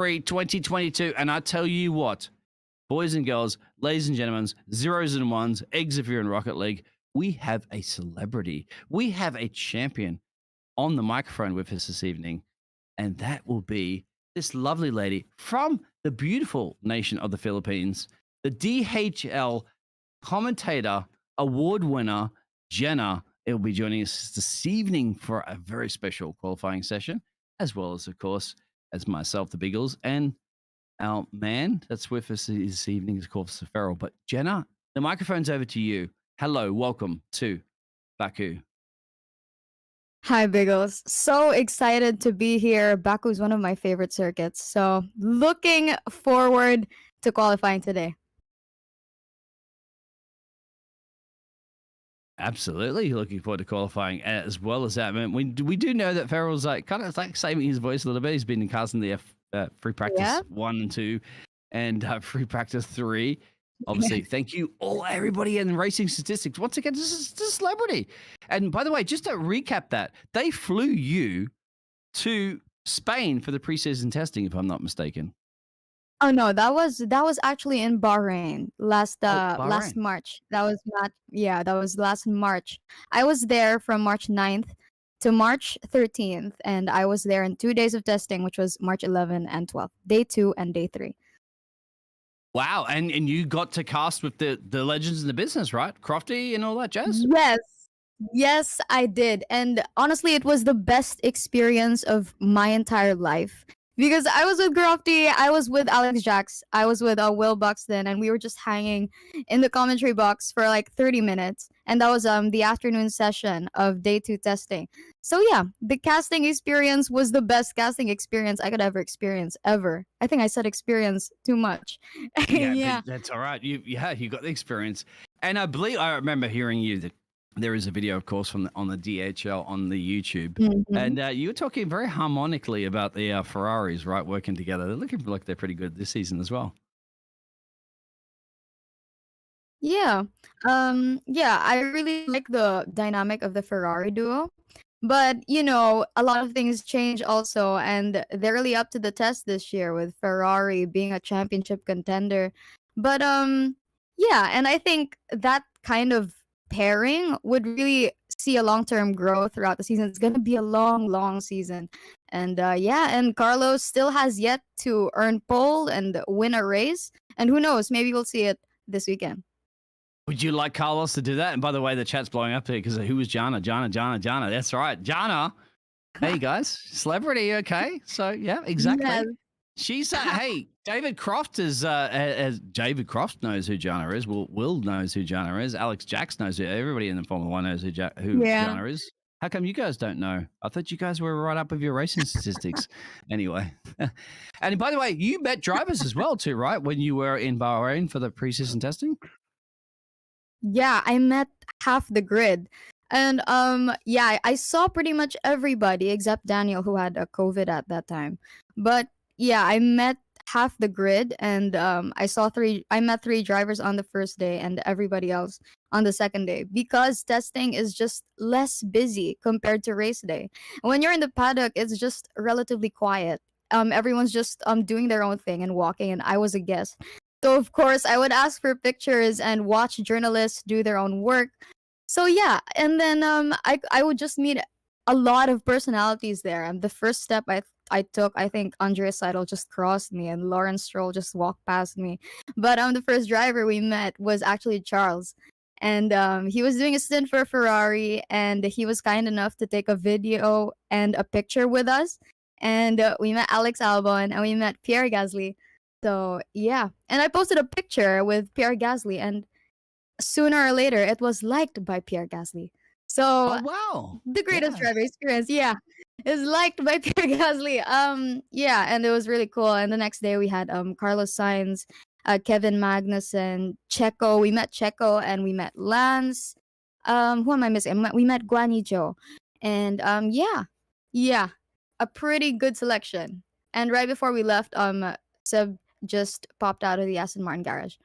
Prix 2022. And I tell you what, boys and girls, ladies and gentlemen, zeros and ones, eggs if you're in Rocket League, we have a celebrity. We have a champion on the microphone with us this evening. And that will be this lovely lady from the beautiful nation of the Philippines, the DHL commentator, award winner, Janna. It will be joining us this evening for a very special qualifying session, as well as, of course, as myself, the Biggles, and our man that's with us this evening is, of course, Ferral. But Janna, the microphone's over to you. Hello, welcome to Baku. Hi, Biggles. So excited to be here. Baku is one of my favorite circuits. So looking forward to qualifying today. Absolutely, looking forward to qualifying as well as that. I mean, we do know that Ferral's kind of saving his voice a little bit. He's been in cars in the free practice 1 and 2, and free practice 3. Obviously, thank you everybody in Racing Statistics. Once again, this is a celebrity. And by the way, just to recap that, they flew you to Spain for the preseason testing, if I'm not mistaken. Oh no, that was actually in Bahrain last Bahrain. March. That was last March. I was there from March 9th to March 13th, and I was there in 2 days of testing, which was March 11 and 12, day 2 and day 3. Wow, and you got to cast with the legends in the business, right? Crofty and all that jazz? Yes, I did. And honestly, it was the best experience of my entire life. Because I was with Crofty, I was with Alex Jax, I was with Will Buxton, and we were just hanging in the commentary box for like 30 minutes. And that was the afternoon session of day 2 testing. So yeah, the casting experience was the best casting experience I could ever experience, ever. I think I said experience too much. Yeah. That's all right. You got the experience. And I remember hearing you that there is a video, of course, on the DHL on the YouTube. Mhm. And you were talking very harmonically about the Ferraris, right, working together. They're looking like they're pretty good this season as well. Yeah. I really like the dynamic of the Ferrari duo. But, a lot of things change also, and they're really up to the test this year with Ferrari being a championship contender. But yeah, and I think that kind of pairing would really see a long-term growth throughout the season. It's going to be a long, long season. And and Carlos still has yet to earn pole and win a race. And who knows, maybe we'll see it this weekend. Would you like Carlos to do that? And by the way, the chat's blowing up here because who was Janna? Janna. That's right. Janna. Hey, guys. Celebrity, okay. So, yeah, exactly. Yes. She's, hey, David Croft is, as David Croft knows who Janna is. Will knows who Janna is. Alex Jax knows who, everybody in the Formula 1 knows who Janna is. How come you guys don't know? I thought you guys were right up with your racing statistics. Anyway. And by the way, you met drivers as well too, right? When you were in Bahrain for the pre-season testing? Yeah, I met half the grid. And I saw pretty much everybody except Daniel, who had a COVID at that time. But yeah, I met half the grid, and I met 3 drivers on the first day and everybody else on the second day, because testing is just less busy compared to race day. When you're in the paddock, it's just relatively quiet. Everyone's just doing their own thing and walking, and I was a guest. So of course I would ask for pictures and watch journalists do their own work. So yeah, and then I would just meet a lot of personalities there. And the first step I took, I think Andrea Seidel just crossed me and Lawrence Stroll just walked past me. But the first driver we met was actually Charles. And he was doing a stint for Ferrari, and he was kind enough to take a video and a picture with us. And we met Alex Albon and we met Pierre Gasly. So yeah, and I posted a picture with Pierre Gasly, and sooner or later it was liked by Pierre Gasly. So wow, the greatest driver experience, is liked by Pierre Gasly. And it was really cool. And the next day we had Carlos Sainz, Kevin Magnussen, Checo. We met Checo and we met Lance. Who am I missing? We met Guanyu Zhou. And a pretty good selection. And right before we left, Seb just popped out of the Aston Martin garage.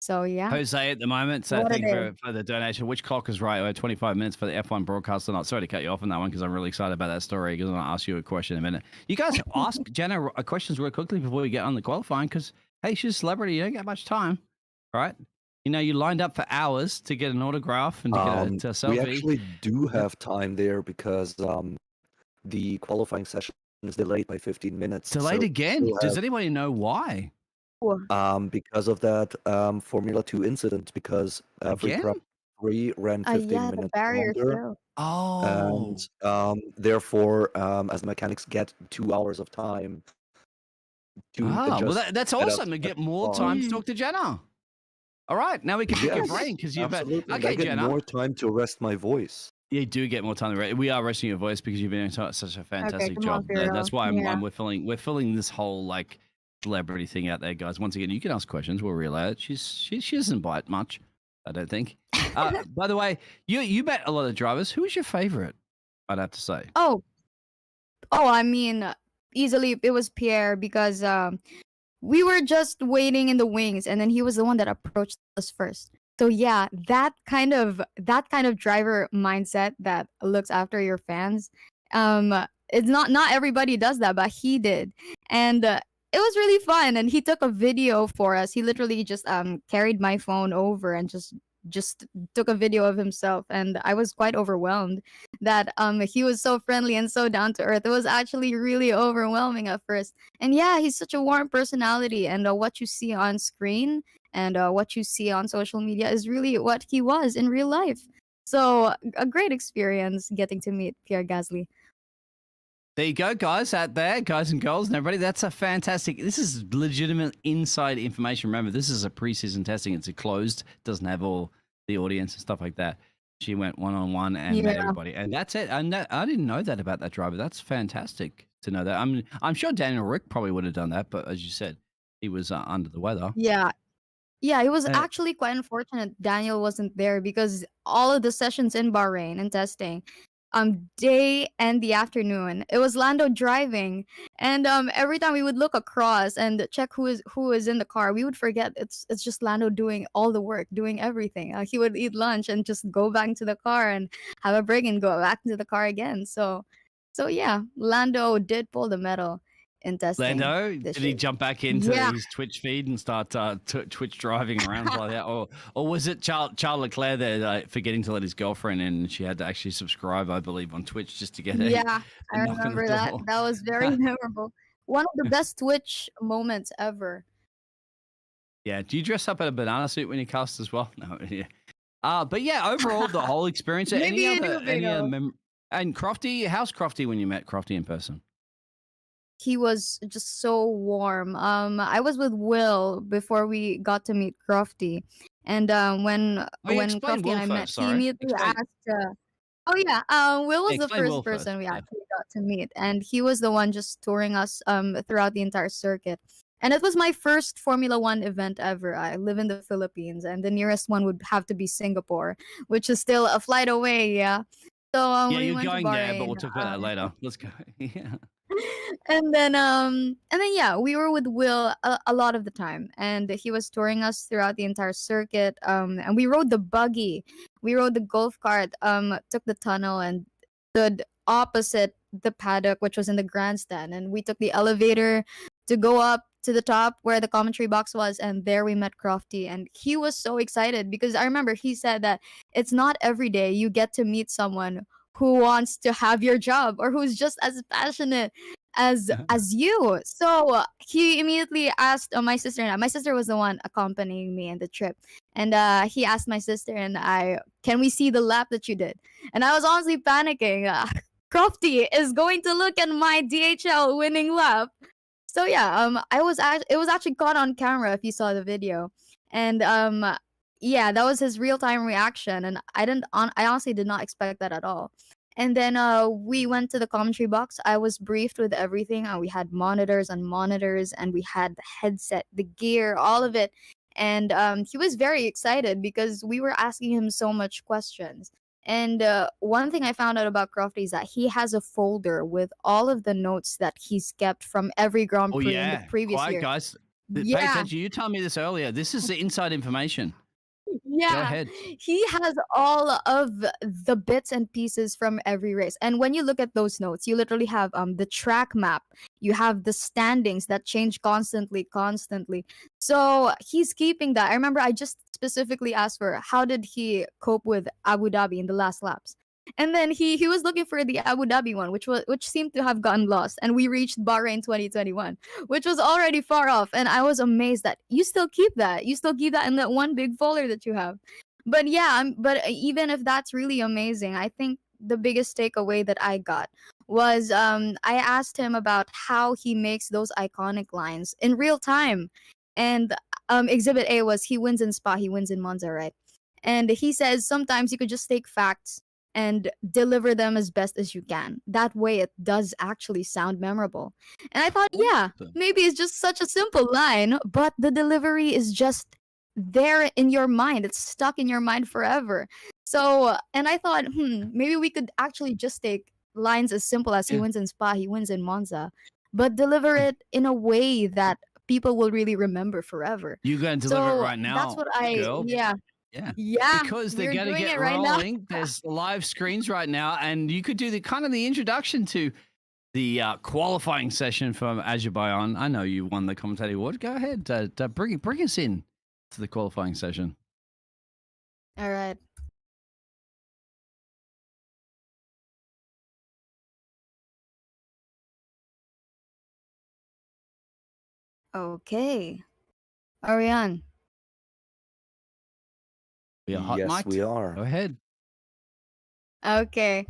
So yeah, Jose at the moment. So what a thank you day. for the donation. Which clock is right? We're 25 minutes for the F1 broadcast tonight. Sorry to cut you off on that one because I'm really excited about that story because I'm going to ask you a question in a minute. You guys ask Janna questions real quickly before we get on the qualifying because, hey, she's a celebrity. You don't get much time, right? You know, you lined up for hours to get an autograph and to get a selfie. We actually do have time there because the qualifying session is delayed by 15 minutes. Delayed so again. we'll Does have, anybody know why? because of that Formula 2 incident, because every Again? Grand Prix ran 15 Yeah, the minutes barrier longer. still. Oh. And therefore, as the mechanics get 2 hours of time to Well, adjust. that's awesome. To get more time to talk to Janna. All right, now we can pick your Yes, brain because you've been absolutely. okay, I get Janna. more time to rest my voice. You do get more time. We are resting your voice because you've been doing such a fantastic come on, job. That's Ferral. why Yeah. we're filling this whole like celebrity thing out there, guys. Once again, you can ask questions. We'll relay it. She doesn't bite much, I don't think. By the way, you met a lot of drivers. Who was your favorite? I'd have to say. Oh, I mean, easily it was Pierre because we were just waiting in the wings, and then he was the one that approached us first. So yeah, that kind of driver mindset that looks after your fans. It's not everybody does that, but he did, and it was really fun. And he took a video for us. He literally just carried my phone over and just took a video of himself, and I was quite overwhelmed that he was so friendly and so down to earth. It was actually really overwhelming at first. And yeah, he's such a warm personality, and what you see on screen and what you see on social media is really what he was in real life. So a great experience getting to meet Pierre Gasly. There you go, guys out there, guys and girls and everybody. That's a fantastic. This is legitimate inside information. Remember, this is a pre-season testing. It's a closed, doesn't have all the audience and stuff like that. She went one-on-one and met everybody, and that's it. And I didn't know that about that driver. That's fantastic to know that. I'm sure Daniel Rick probably would have done that, but as you said, he was under the weather. Yeah, it was actually quite unfortunate Daniel wasn't there because all of the sessions in Bahrain and testing, day and the afternoon, it was Lando driving, and every time we would look across and check who is in the car, we would forget it's just Lando doing all the work, doing everything. He would eat lunch and just go back into the car and have a break and go back into the car again. So yeah, Lando did pull the medal in testing. Lando, did he jump back into Yeah. his Twitch feed and start Twitch driving around like that? Or was it Charles Leclerc there forgetting to let his girlfriend in and she had to actually subscribe, I believe, on Twitch just to get a Yeah, I knock on the remember that. door? That was very memorable. One of the best Twitch moments ever. Yeah. Do you dress up in a banana suit when you cast as well? No. Yeah. But yeah, overall, the whole experience. Maybe any you other, do, any other Biggles. and Crofty, how's Crofty when you met Crofty in person? He was just so warm. I was with Will before we got to meet Crofty, and when explain Crofty Will and I met, first, he sorry. immediately Explain- asked. Oh yeah, Will was the explain Will first person first, we yeah. actually got to meet, and he was the one just touring us throughout the entire circuit. And it was my first Formula One event ever. I live in the Philippines, and the nearest one would have to be Singapore, which is still a flight away. Yeah. So Yeah, we you're went to going there, but Bahrain. we'll talk about that later. Let's go. Yeah. And then yeah, we were with Will a lot of the time, and he was touring us throughout the entire circuit. And we rode the buggy, we rode the golf cart, took the tunnel and stood opposite the paddock, which was in the grandstand, and we took the elevator to go up to the top where the commentary box was, and there we met Crofty, and he was so excited because I remember he said that it's not every day you get to meet someone who wants to have your job or who's just as passionate as you. So he immediately asked my sister and I. My sister was the one accompanying me in the trip, and he asked my sister and I, "Can we see the lap that you did?" And I was honestly panicking. Crofty is going to look at my DHL winning lap. So yeah, it was actually caught on camera if you saw the video, and yeah, that was his real time reaction, and I honestly did not expect that at all. And then we went to the commentary box. I was briefed with everything. We had monitors and monitors, and we had the headset, the gear, all of it. And he was very excited because we were asking him so much questions. And one thing I found out about Crofty is that he has a folder with all of the notes that he's kept from every Grand Oh Prix in the yeah, previous quiet year. guys. Pay Yeah. attention. You told me this earlier. This is the inside information. Go Yeah, ahead. he has all of the bits and pieces from every race. And when you look at those notes, you literally have the track map, you have the standings that change constantly. So he's keeping that. I remember I just specifically asked for how did he cope with Abu Dhabi in the last laps. And then he was looking for the Abu Dhabi one, which seemed to have gotten lost, and we reached Bahrain 2021, which was already far off. And I was amazed that you still keep that. You still keep that in that one big folder that you have. But yeah, even if that's really amazing, I think the biggest takeaway that I got was I asked him about how he makes those iconic lines in real time. And exhibit A was he wins in Spa, he wins in Monza, right? And he says sometimes you could just take facts and deliver them as best as you can. That way it does actually sound memorable. And I thought, yeah, maybe it's just such a simple line, but the delivery is just there in your mind. It's stuck in your mind forever. So, and I thought, maybe we could actually just take lines as simple as he Yeah. wins in Spa, he wins in Monza, but deliver it in a way that people will really remember forever. You're going to deliver it So right now, that's what girl. yeah. Yeah. Yeah, Because they're we're going to doing get it right now. rolling. There's live screens right now, and you could do the kind of the introduction to the qualifying session from Azerbaijan. I know you won the commentator award. Go ahead, bring us in to the qualifying session. All right. Okay. Ariane. We are hot Yes, mic'd. we are. Go ahead. Okay.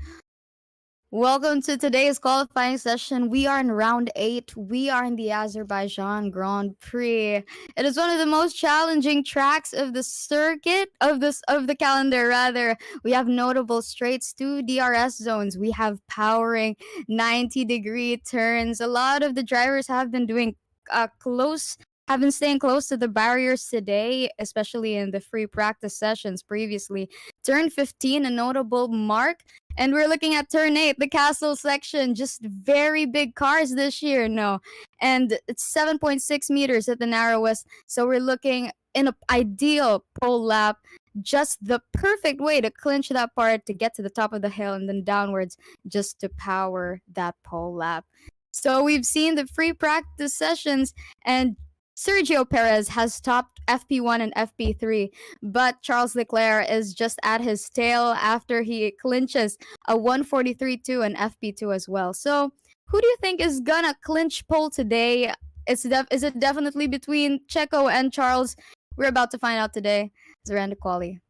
Welcome to today's qualifying session. We are in round 8. We are in the Azerbaijan Grand Prix. It is one of the most challenging tracks of the circuit of the calendar rather. We have notable straights, 2 DRS zones. We have powering 90-degree turns. A lot of the drivers have been doing have been staying close to the barriers today, especially in the free practice sessions previously. Turn 15, a notable mark. And we're looking at turn 8, the castle section. Just very big cars this year, no. And it's 7.6 meters at the narrowest. So we're looking in an ideal pole lap. Just the perfect way to clinch that part, to get to the top of the hill and then downwards, just to power that pole lap. So we've seen the free practice sessions, and Sergio Perez has topped FP1 and FP3, but Charles Leclerc is just at his tail after he clinches a 143.2 and FP2 as well. So, who do you think is gonna clinch pole today? Is it definitely between Checo and Charles? We're about to find out today. Zaranda Quali.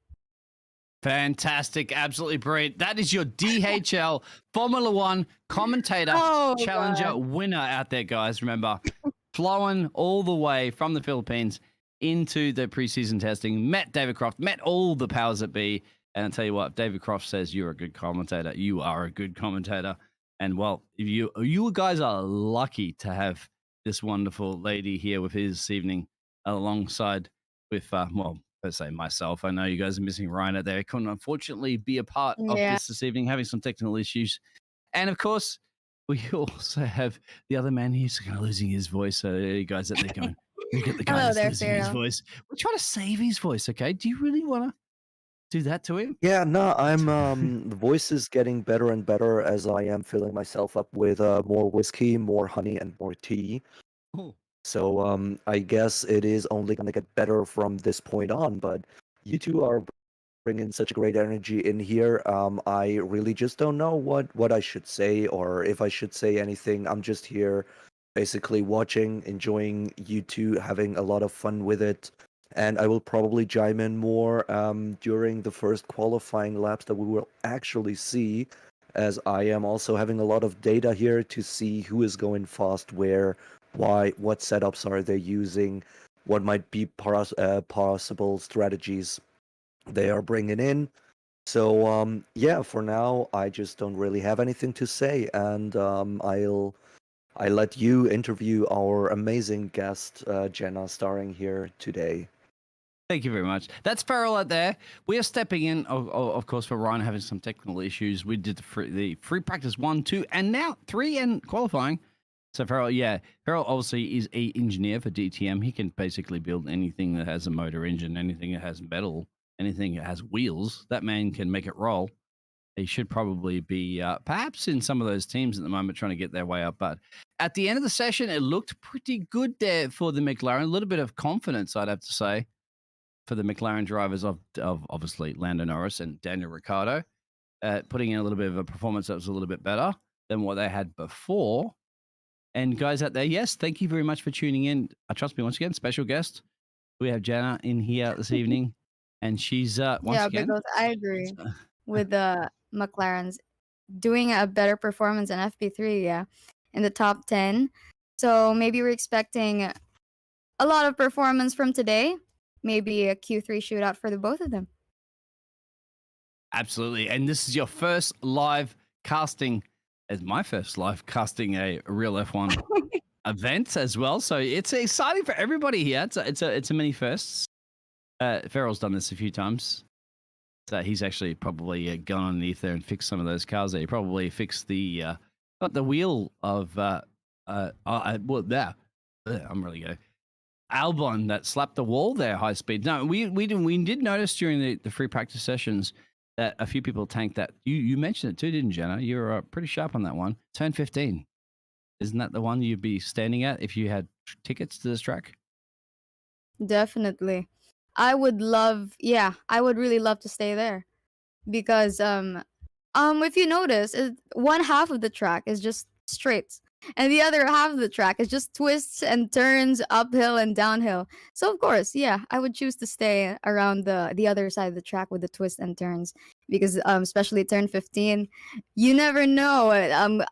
Fantastic. Absolutely brilliant. That is your DHL Formula One commentator challenger winner out there, guys. Remember, flowing all the way from the Philippines into the preseason testing, met David Croft, met all the powers that be. And I'll tell you what, David Croft says you're a good commentator. You are a good commentator. And well, you guys are lucky to have this wonderful lady here with his this evening alongside with, let's say myself. I know you guys are missing Ryan out there. He couldn't unfortunately be a part of this evening, having some technical issues. And of course, we also have the other man. He's kind of losing his voice. So you guys out there going, look at the guy that's losing his voice. We're trying to save his voice, okay? Do you really want to do that to him? Yeah, no, I'm the voice is getting better and better as I am filling myself up with more whiskey, more honey, and more tea. Oh. So I guess it is only gonna get better from this point on. But you two are bringing such great energy in here. I really just don't know what I should say or if I should say anything. I'm just here, basically watching, enjoying you two, having a lot of fun with it. And I will probably chime in more during the first qualifying laps that we will actually see, as I am also having a lot of data here to see who is going fast where, why, what setups are they using, what might be possible strategies they are bringing in. So yeah, for now I just don't really have anything to say, and I let you interview our amazing guest Janna, starring here today. Thank you very much. That's Ferral out there. We are stepping in, of course, for Ryan having some technical issues. We did the free practice 1, 2, and now 3 and qualifying. So Ferral obviously is a engineer for DTM. He can basically build anything that has a motor engine, anything that has metal, anything that has wheels. That man can make it roll. He should probably be perhaps in some of those teams at the moment trying to get their way up. But at the end of the session, it looked pretty good there for the McLaren. A little bit of confidence, I'd have to say, for the McLaren drivers of obviously Lando Norris and Daniel Ricciardo, putting in a little bit of a performance that was a little bit better than what they had before. And guys out there, yes, thank you very much for tuning in. Trust me, once again, special guest. We have Janna in here this evening, and she's once again. Because I agree with the McLarens doing a better performance in FP3, in the top 10. So maybe we're expecting a lot of performance from today. Maybe a Q3 shootout for the both of them. Absolutely. And this is your first live casting. It's my first live casting a real F1 event as well. So it's exciting for everybody here. It's a mini firsts. Ferrell's done this a few times. So he's actually probably gone underneath there and fixed some of those cars there. He probably fixed the wheel of I'm really going. Albon that slapped the wall there high speed. No, we did notice during the free practice sessions that a few people tanked that. You mentioned it too, didn't you, Janna? You were pretty sharp on that one. Turn 15. Isn't that the one you'd be standing at if you had tickets to this track? Definitely. I would really love to stay there because if you notice, one half of the track is just straights and the other half of the track is just twists and turns uphill and downhill. So of course, I would choose to stay around the other side of the track with the twists and turns because especially turn 15, you never know.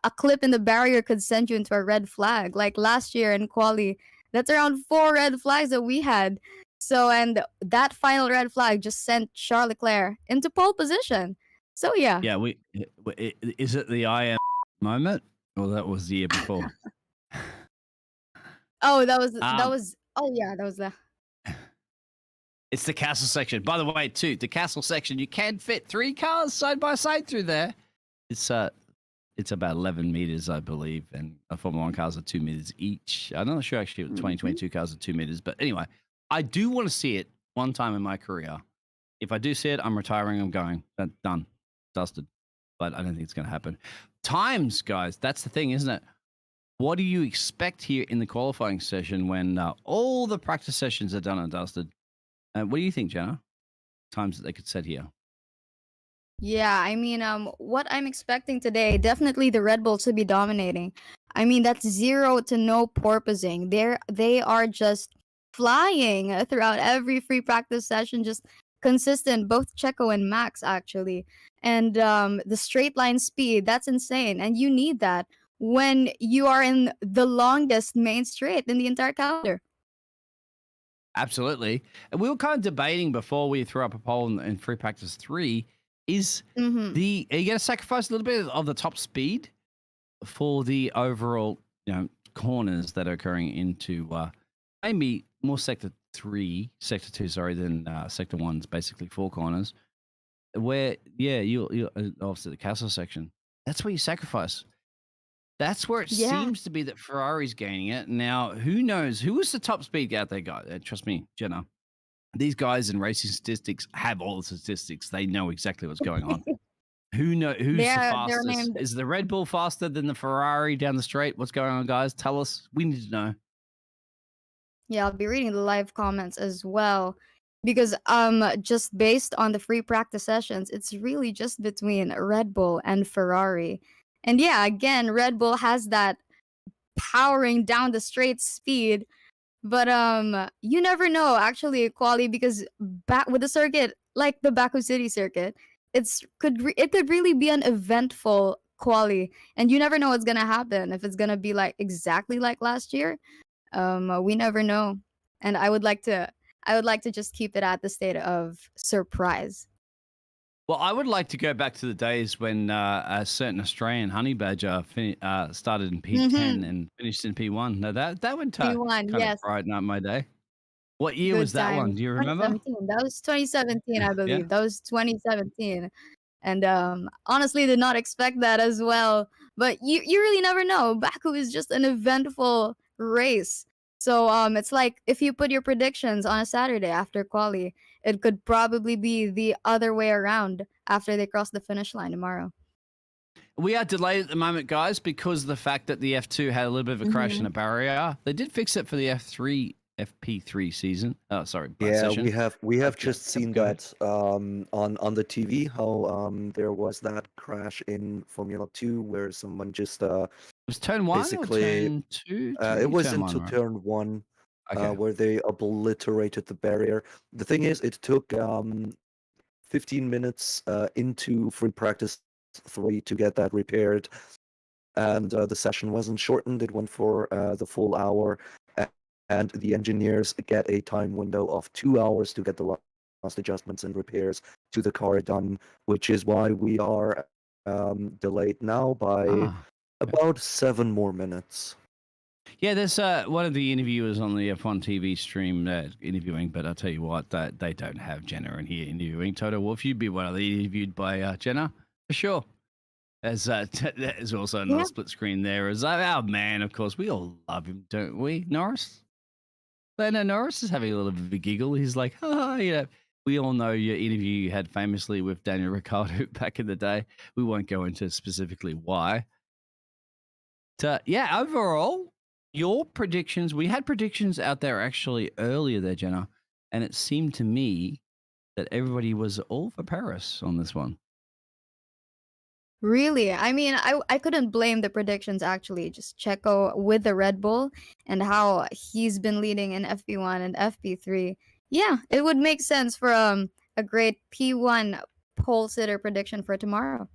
A clip in the barrier could send you into a red flag. Like last year in quali, that's around 4 red flags that we had. So, and that final red flag just sent Charles Leclerc into pole position. So, yeah. Yeah, is it the I am moment? Or that was the year before? That was the... It's the castle section. By the way, too, the castle section, you can fit 3 cars side by side through there. It's about 11 meters, I believe, and Formula 1 cars are 2 meters each. I'm not sure actually 2022 cars are 2 meters, but anyway, I do want to see it one time in my career. If I do see it, I'm retiring. I'm going. Done. Dusted. But I don't think it's going to happen. Times, guys, that's the thing, isn't it? What do you expect here in the qualifying session when all the practice sessions are done and dusted? What do you think, Janna? Times that they could set here. Yeah, I mean, what I'm expecting today, definitely the Red Bulls to be dominating. I mean, that's 0 to no porpoising. They are just flying throughout every free practice session, just consistent, both Checo and Max actually. And the straight line speed, that's insane. And you need that when you are in the longest main straight in the entire calendar. Absolutely. And we were kind of debating before we threw up a poll in free practice 3, are you going to sacrifice a little bit of the top speed for the overall, corners that are occurring into maybe more sector 2, than sector 1's basically 4 corners, where you obviously the castle section. That's where you sacrifice. That's where it seems to be that Ferrari's gaining it. Now, who knows? Who was the top speed out there, guy? Trust me, Janna. These guys in racing statistics have all the statistics. They know exactly what's going on. Who's the fastest? Is the Red Bull faster than the Ferrari down the straight? What's going on, guys? Tell us. We need to know. Yeah, I'll be reading the live comments as well. Because just based on the free practice sessions, it's really just between Red Bull and Ferrari. And yeah, again, Red Bull has that powering down the straight speed. But you never know, actually, quali, because back with the circuit, like the Baku City circuit, it could really be an eventful quali. And you never know what's going to happen. If it's going to be like exactly like last year, we never know. And I would like to just keep it at the state of surprise. Well, I would like to go back to the days when a certain Australian honey badger started in P10 and finished in P1. Now that would kind of brighten up my day. What year was that one? Do you remember? 2017. That was 2017, I believe. Yeah. That was 2017. And honestly, did not expect that as well. But you really never know. Baku is just an eventful race. So it's like if you put your predictions on a Saturday after quali, it could probably be the other way around after they cross the finish line tomorrow. We are delayed at the moment, guys, because of the fact that the F2 had a little bit of a crash in a barrier. They did fix it for the FP3 season. Oh, sorry. Yeah, session. we have Okay, just seen go that on the TV how there was that crash in Formula 2 where someone just It was turn 1 basically or turn 2? it was turn into 1, right? turn 1 Okay. where they obliterated the barrier. The thing is, it took 15 minutes into free practice 3 to get that repaired, and the session wasn't shortened. It went for the full hour, and the engineers get a time window of 2 hours to get the last adjustments and repairs to the car done, which is why we are delayed now by about 7 more minutes. Yeah, there's one of the interviewers on the F1 TV stream interviewing, but I'll tell you what, they don't have Janna in here interviewing. Toto Wolff, you'd be one of the interviewed by Janna, for sure. There's also another split screen there. As our man, of course, we all love him, don't we, Norris? No, Norris is having a little bit of a giggle. He's like, we all know your interview you had famously with Daniel Ricciardo back in the day. We won't go into specifically why. Yeah, overall, your predictions, we had predictions out there actually earlier there, Janna, and it seemed to me that everybody was all for Paris on this one. Really? I mean, I couldn't blame the predictions actually. Just Checo with the Red Bull and how he's been leading in FP1 and FP3. Yeah, it would make sense for a great P1 pole sitter prediction for tomorrow.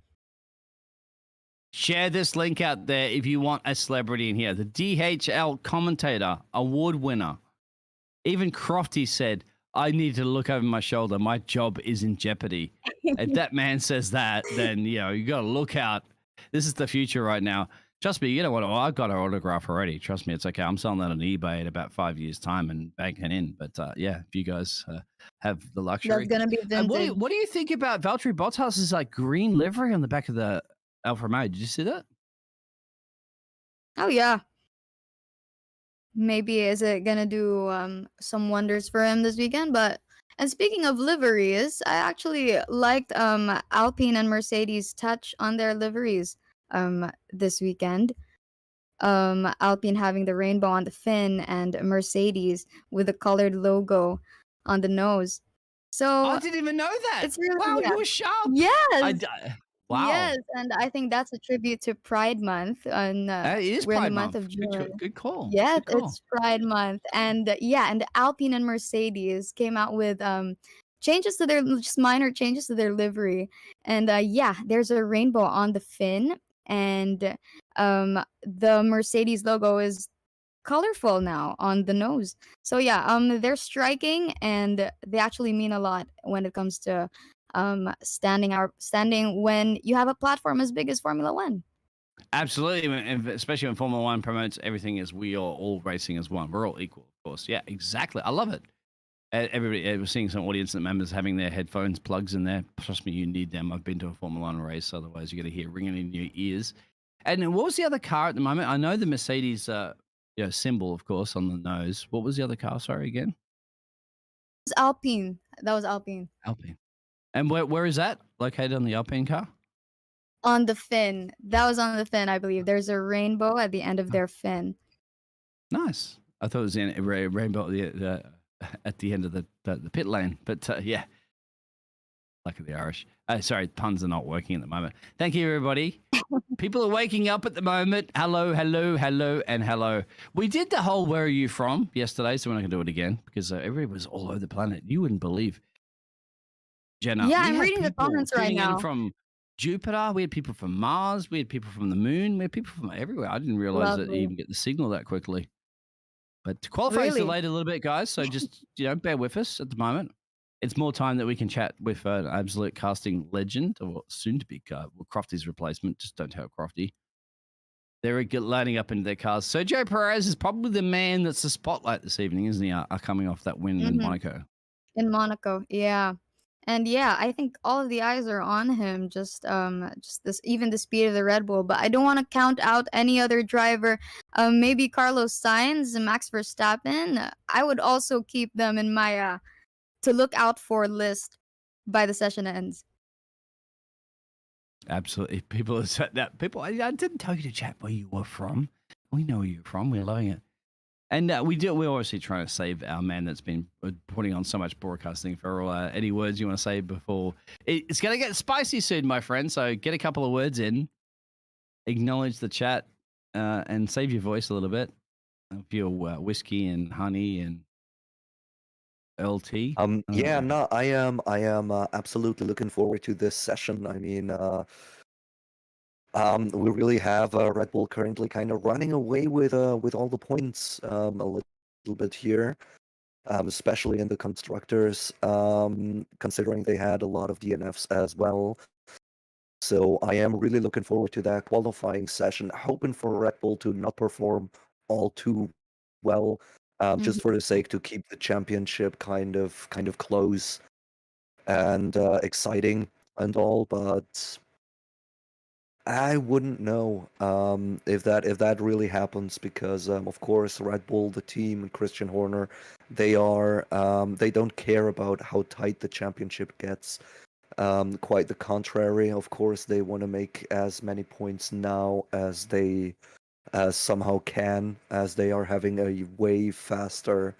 Share this link out there if you want a celebrity in here. The DHL commentator, award winner. Even Crofty said, I need to look over my shoulder. My job is in jeopardy. If that man says that, then, you got to look out. This is the future right now. Trust me, you know what? I've got her autograph already. Trust me, it's okay. I'm selling that on eBay in about 5 years' time and banking in. But yeah, if you guys have the luxury. That's going to be vintage. What do you think about Valtteri Bottas's like green livery on the back of the Alfa Romeo? Did you see that? Oh, yeah. Maybe is it gonna do some wonders for him this weekend? And speaking of liveries, I actually liked Alpine and Mercedes touch on their liveries this weekend. Alpine having the rainbow on the fin and Mercedes with a colored logo on the nose. So I didn't even know that. it's really Wow, you were sharp. Yes. Wow. Yes, and I think that's a tribute to Pride Month, and It is we're in Pride the month Month. of June. Good call. Yes, Good call. it's Pride Month, and and Alpine and Mercedes came out with changes to their just minor changes to their livery, and there's a rainbow on the fin, and the Mercedes logo is colorful now on the nose. So they're striking, and they actually mean a lot when it comes to standing when you have a platform as big as Formula One. Absolutely, especially when Formula One promotes everything as we are all racing as one. We're all equal, of course. Yeah, exactly. I love it. Everybody, we're seeing some audience members having their headphones plugs in there. Trust me, you need them. I've been to a Formula One race, otherwise you're going to hear ringing in your ears. And what was the other car at the moment? I know the Mercedes symbol, of course, on the nose. What was the other car? Sorry, again? It was Alpine. That was Alpine. Alpine. And where is that located on the Alpine car? On the fin. That was on the fin, I believe. There's a rainbow at the end of their fin. Nice. I thought it was in a rainbow at the end of the pit lane. But yeah, luck of the Irish. Sorry, puns are not working at the moment. Thank you, everybody. People are waking up at the moment. Hello, hello, hello, and hello. We did the whole "Where are you from?" yesterday, so we're not going to do it again because everybody was all over the planet. You wouldn't believe. Janna, yeah, I'm reading the comments right now. From Jupiter, we had people from Mars, we had people from the moon, we had people from everywhere. I didn't realize that you even get the signal that quickly. But qualifying's delayed a little bit, guys. So just bear with us at the moment. It's more time that we can chat with an absolute casting legend, or soon to be Crofty's replacement. Just don't tell Crofty. They're lining up into their cars. Sergio Perez is probably the man that's the spotlight this evening, isn't he? Coming off that win in Monaco. In Monaco, yeah. And yeah, I think all of the eyes are on him. Just this, even the speed of the Red Bull. But I don't want to count out any other driver. Maybe Carlos Sainz, Max Verstappen. I would also keep them in my to look out for list by the session ends. Absolutely. People have said that. People, I didn't tell you to chat where you were from. We know where you're from. We're loving it. And we're obviously trying to save our man that's been putting on so much broadcasting. Ferral, any words you want to say before? It's going to get spicy soon, my friend. So get a couple of words in, acknowledge the chat, and save your voice a little bit. Of your whiskey and honey and LT. Yeah, no, I am absolutely looking forward to this session. I mean, we really have Red Bull currently kind of running away with all the points a little bit here, especially in the constructors, considering they had a lot of DNFs as well. So I am really looking forward to that qualifying session, hoping for Red Bull to not perform all too well, just for the sake to keep the championship kind of close and exciting and all. But I wouldn't know if that really happens, because of course Red Bull, the team, and Christian Horner, they don't care about how tight the championship gets. Quite the contrary. Of course, they want to make as many points now as they somehow can, as they are having a way faster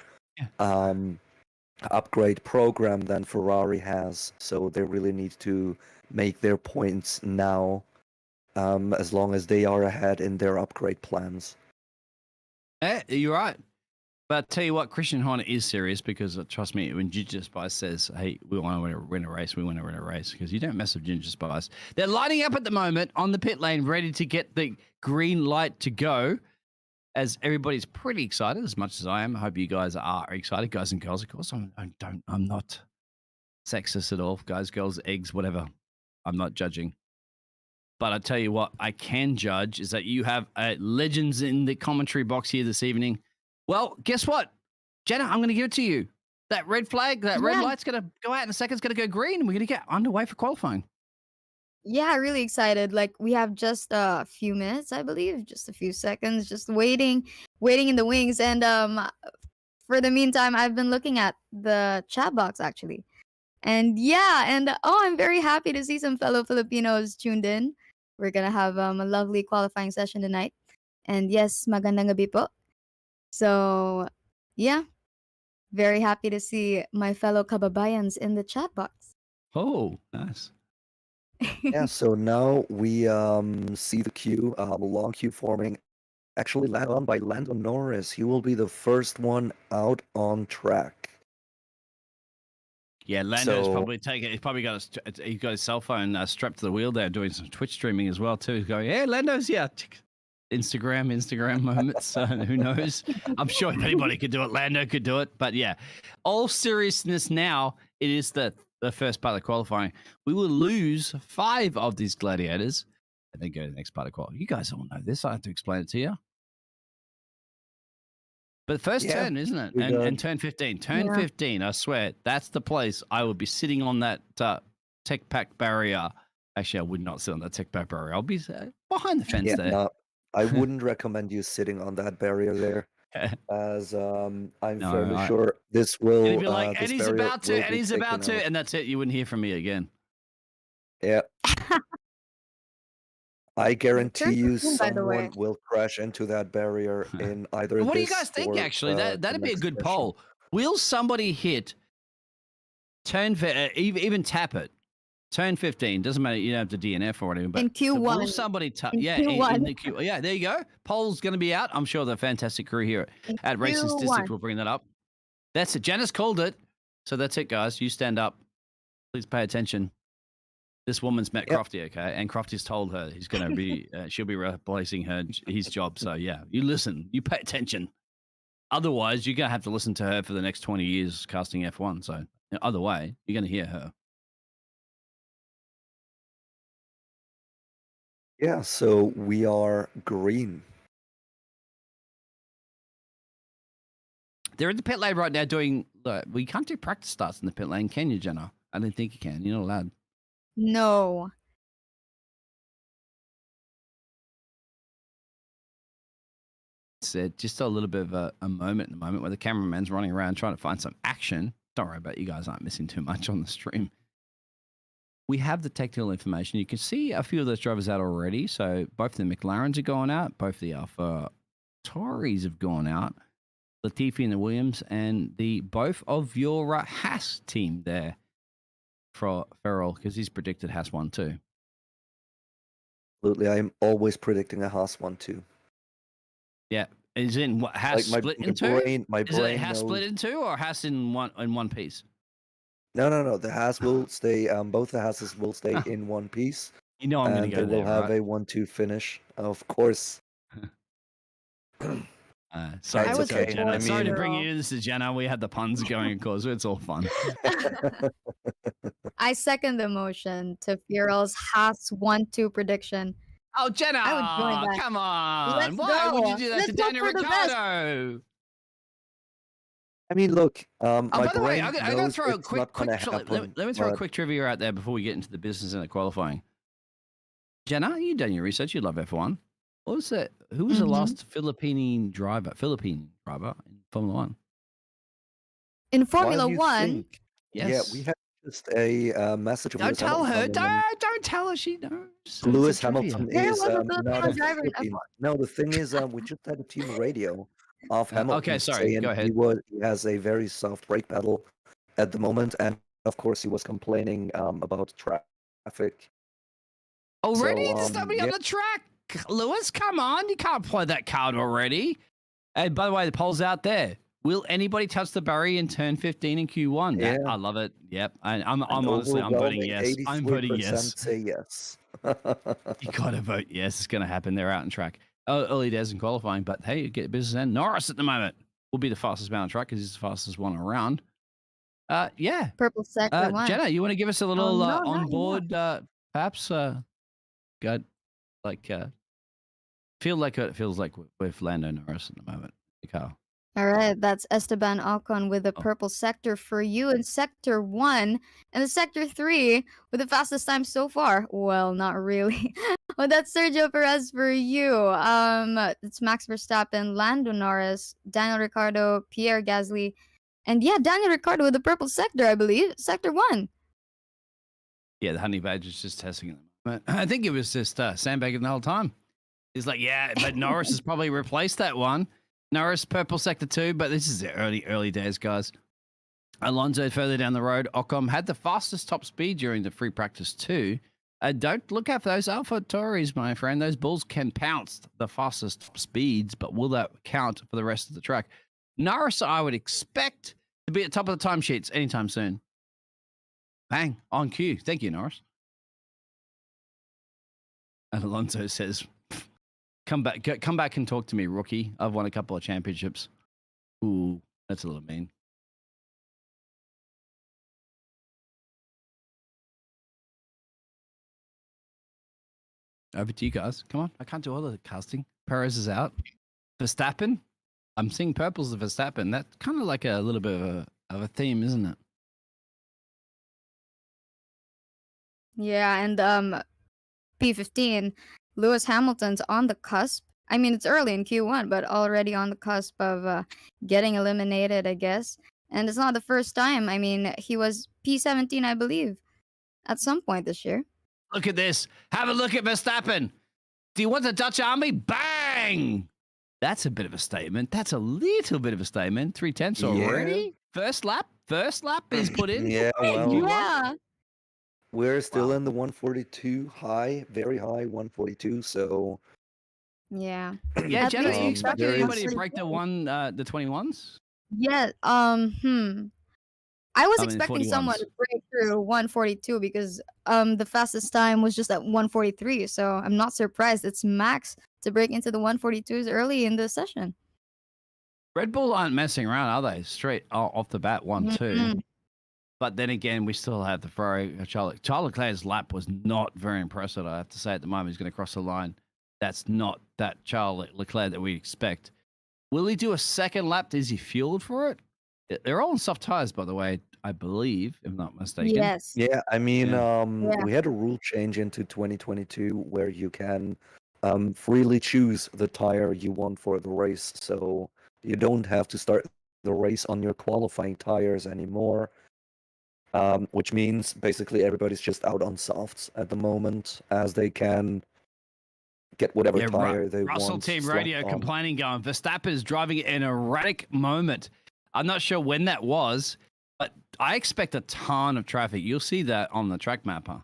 upgrade program than Ferrari has. So they really need to make their points now, as long as they are ahead in their upgrade plans. Yeah, you're right. But I'll tell you what, Christian Horner is serious, because trust me, when Ginger Spice says, hey, we want to win a race, we want to win a race, because you don't mess with Ginger Spice. They're lining up at the moment on the pit lane, ready to get the green light to go, as everybody's pretty excited, as much as I am. I hope you guys are excited, guys and girls. Of course, I'm not sexist at all. Guys, girls, eggs, whatever. I'm not judging. But I tell you what, I can judge is that you have legends in the commentary box here this evening. Well, guess what? Janna, I'm going to give it to you. That red flag, that red light's going to go out in a second. It's going to go green. We're going to get underway for qualifying. Yeah, really excited. Like, we have just a few minutes, I believe, just a few seconds, just waiting in the wings. And for the meantime, I've been looking at the chat box actually. And yeah, and I'm very happy to see some fellow Filipinos tuned in. We're gonna have a lovely qualifying session tonight. And yes, magandang gabi po. So yeah, very happy to see my fellow kababayans in the chat box. Oh, nice. Yeah, so now we see the queue, a long queue forming, actually led on by Lando Norris. He will be the first one out on track. Yeah, Lando's probably taking. He's probably got his cell phone strapped to the wheel there, doing some Twitch streaming as well too. He's going, yeah, Lando's Instagram moments. Who knows? I'm sure if anybody could do it, Lando could do it. But yeah, all seriousness now, it is the first part of qualifying. We will lose 5 of these gladiators and then go to the next part of qualifying. You guys all know this. I have to explain it to you. But first turn, isn't it? And turn 15. Turn 15, I swear, that's the place I would be sitting on that tech pack barrier. Actually, I would not sit on that tech pack barrier. I'll be behind the fence there. No, I wouldn't recommend you sitting on that barrier there, as I'm fairly sure this will. And he'd be like, and he's about to, and that's it. You wouldn't hear from me again. Yeah. I guarantee you someone will crash into that barrier in either. What do you guys think, actually? That'd be a good poll. Will somebody hit even tap it? Turn 15. Doesn't matter. You don't have to DNF or whatever. But in Q1. Will somebody tap? Yeah, in the Q. Yeah, there you go. Poll's going to be out. I'm sure the fantastic crew here at Racing Statistics will bring that up. That's it. Janice called it. So that's it, guys. You stand up. Please pay attention. This woman's met Crofty, okay? And Crofty's told her he's going to be, she'll be replacing his job. So yeah, you listen, you pay attention. Otherwise, you're going to have to listen to her for the next 20 years casting F1. So other way, you're going to hear her. Yeah, so we are green. They're in the pit lane right now doing, we can't do practice starts in the pit lane, can you, Janna? I didn't think you can. You're not allowed. No. It's just a little bit of a moment in the moment where the cameraman's running around trying to find some action. Don't worry about it. You guys aren't missing too much on the stream. We have the technical information. You can see a few of those drivers out already. So both the McLarens are going out. Both the Alpha Tauris have gone out. Latifi and the Williams, and both of your Haas team there for Ferral, because he's predicted Haas 1 too. Absolutely, I am always predicting a Haas 1-2. Yeah, is it in what Haas split in two? My Is brain it Haas knows... split in two or Haas in one piece? No. The Haas will stay. Both the Haases will stay in one piece. You know I'm going to go there, they will have right? a 1-2 finish, of course. Sorry, it's okay. Janna. Sorry to bring you into this, Janna. We had the puns going, of course. It's all fun. I second the motion to Ferral's Haas 1-2 prediction. Oh, Janna! I would join that. Come on! Let's Why go. would you do that Let's to go Daniel for the best. Ricciardo? I mean, look. Oh, my by the way, brain I'm going to knows throw a it's quick not gonna let happen, me throw a but- quick trivia out there before we get into the business and the qualifying. Janna, you've done your research. You love F1. What was that? Who was the last Philippine driver in Formula One? In Why Formula do you 1, think? Yes. Yeah, we have just a message of Don't Lewis tell her. Hamilton, and Don't tell her. She knows. It's Lewis a trivia. Hamilton There is was a not Filipino a driver in Philippine. F1. No, the thing is, we just had a team radio of Hamilton okay, sorry, saying go ahead. he has a very soft brake pedal at the moment, and of course he was complaining about traffic. Already? So, Just stop me on yeah. the track. Lewis, come on. You can't play that card already. Hey, by the way, the poll's out there. Will anybody touch the barrier in turn 15 in Q1? Yeah. I love it. Yep. I'm An honestly, I'm voting yes. I'm voting 83% yes. say yes. You got to vote yes. It's going to happen. They're out on track. Early days in qualifying, but hey, you get business in. Norris at the moment will be the fastest man on track because he's the fastest one around. Yeah. Purple sector 1. Jenna, you want to give us a little no, not on board, perhaps? Got like feel like it feels like with Lando Norris at the moment. Carl. All right, that's Esteban Ocon with the purple sector for you in sector 1, and the sector 3 with the fastest time so far. Well, not really. But that's Sergio Perez for you. It's Max Verstappen, Lando Norris, Daniel Ricciardo, Pierre Gasly, and yeah, Daniel Ricciardo with the purple sector, I believe, sector 1. Yeah, the honey badge is just testing it. I think it was just sandbagging the whole time. He's like, yeah, but Norris has probably replaced that one. Norris, purple sector 2, but this is the early days, guys. Alonso further down the road. Ocon had the fastest top speed during the free practice too. Don't look out for those Alpha Tauris, my friend. Those bulls can pounce the fastest top speeds, but will that count for the rest of the track? Norris, I would expect to be at the top of the timesheets anytime soon. Bang, on cue. Thank you, Norris. And Alonso says, come back and talk to me, rookie. I've won a couple of championships. Ooh, that's a little mean. Over to you guys. Come on. I can't do all the casting. Perez is out. Verstappen. I'm seeing purples of Verstappen. That's kind of like a little bit of a theme, isn't it? Yeah, and P15, Lewis Hamilton's on the cusp. I mean, it's early in Q1, but already on the cusp of getting eliminated, I guess. And it's not the first time. I mean, he was P17, I believe, at some point this year. Look at this. Have a look at Verstappen. Do you want the Dutch army? Bang! That's a bit of a statement. That's a little bit of a statement. 3/10 already? First lap is put in. Yeah, well, Yeah. we're still in the 142 high, very high 142. So Yeah. Yeah, At Jenna, least are you expecting there anybody is- to break the 21s? Yeah. I was I mean, expecting someone 41s. to break through 142 because the fastest time was just at 143. So I'm not surprised. It's Max to break into the 142s early in the session. Red Bull aren't messing around, are they? Straight off the bat, 1-2. Mhm. But then again, we still have the Ferrari. Charles Leclerc's lap was not very impressive, I have to say. At the moment, he's going to cross the line. That's not that Charles Leclerc that we expect. Will he do a second lap? Is he fueled for it? They're all on soft tires, by the way, I believe, if not mistaken. Yes. Yeah, I mean, Yeah. Yeah. we had a rule change into 2022 where you can freely choose the tire you want for the race. So you don't have to start the race on your qualifying tires anymore, which means basically everybody's just out on softs at the moment as they can get whatever tire they Russell want. Team slapped Radio on. complaining, going, Verstappen is driving an erratic moment. I'm not sure when that was, but I expect a ton of traffic. You'll see that on the track mapper.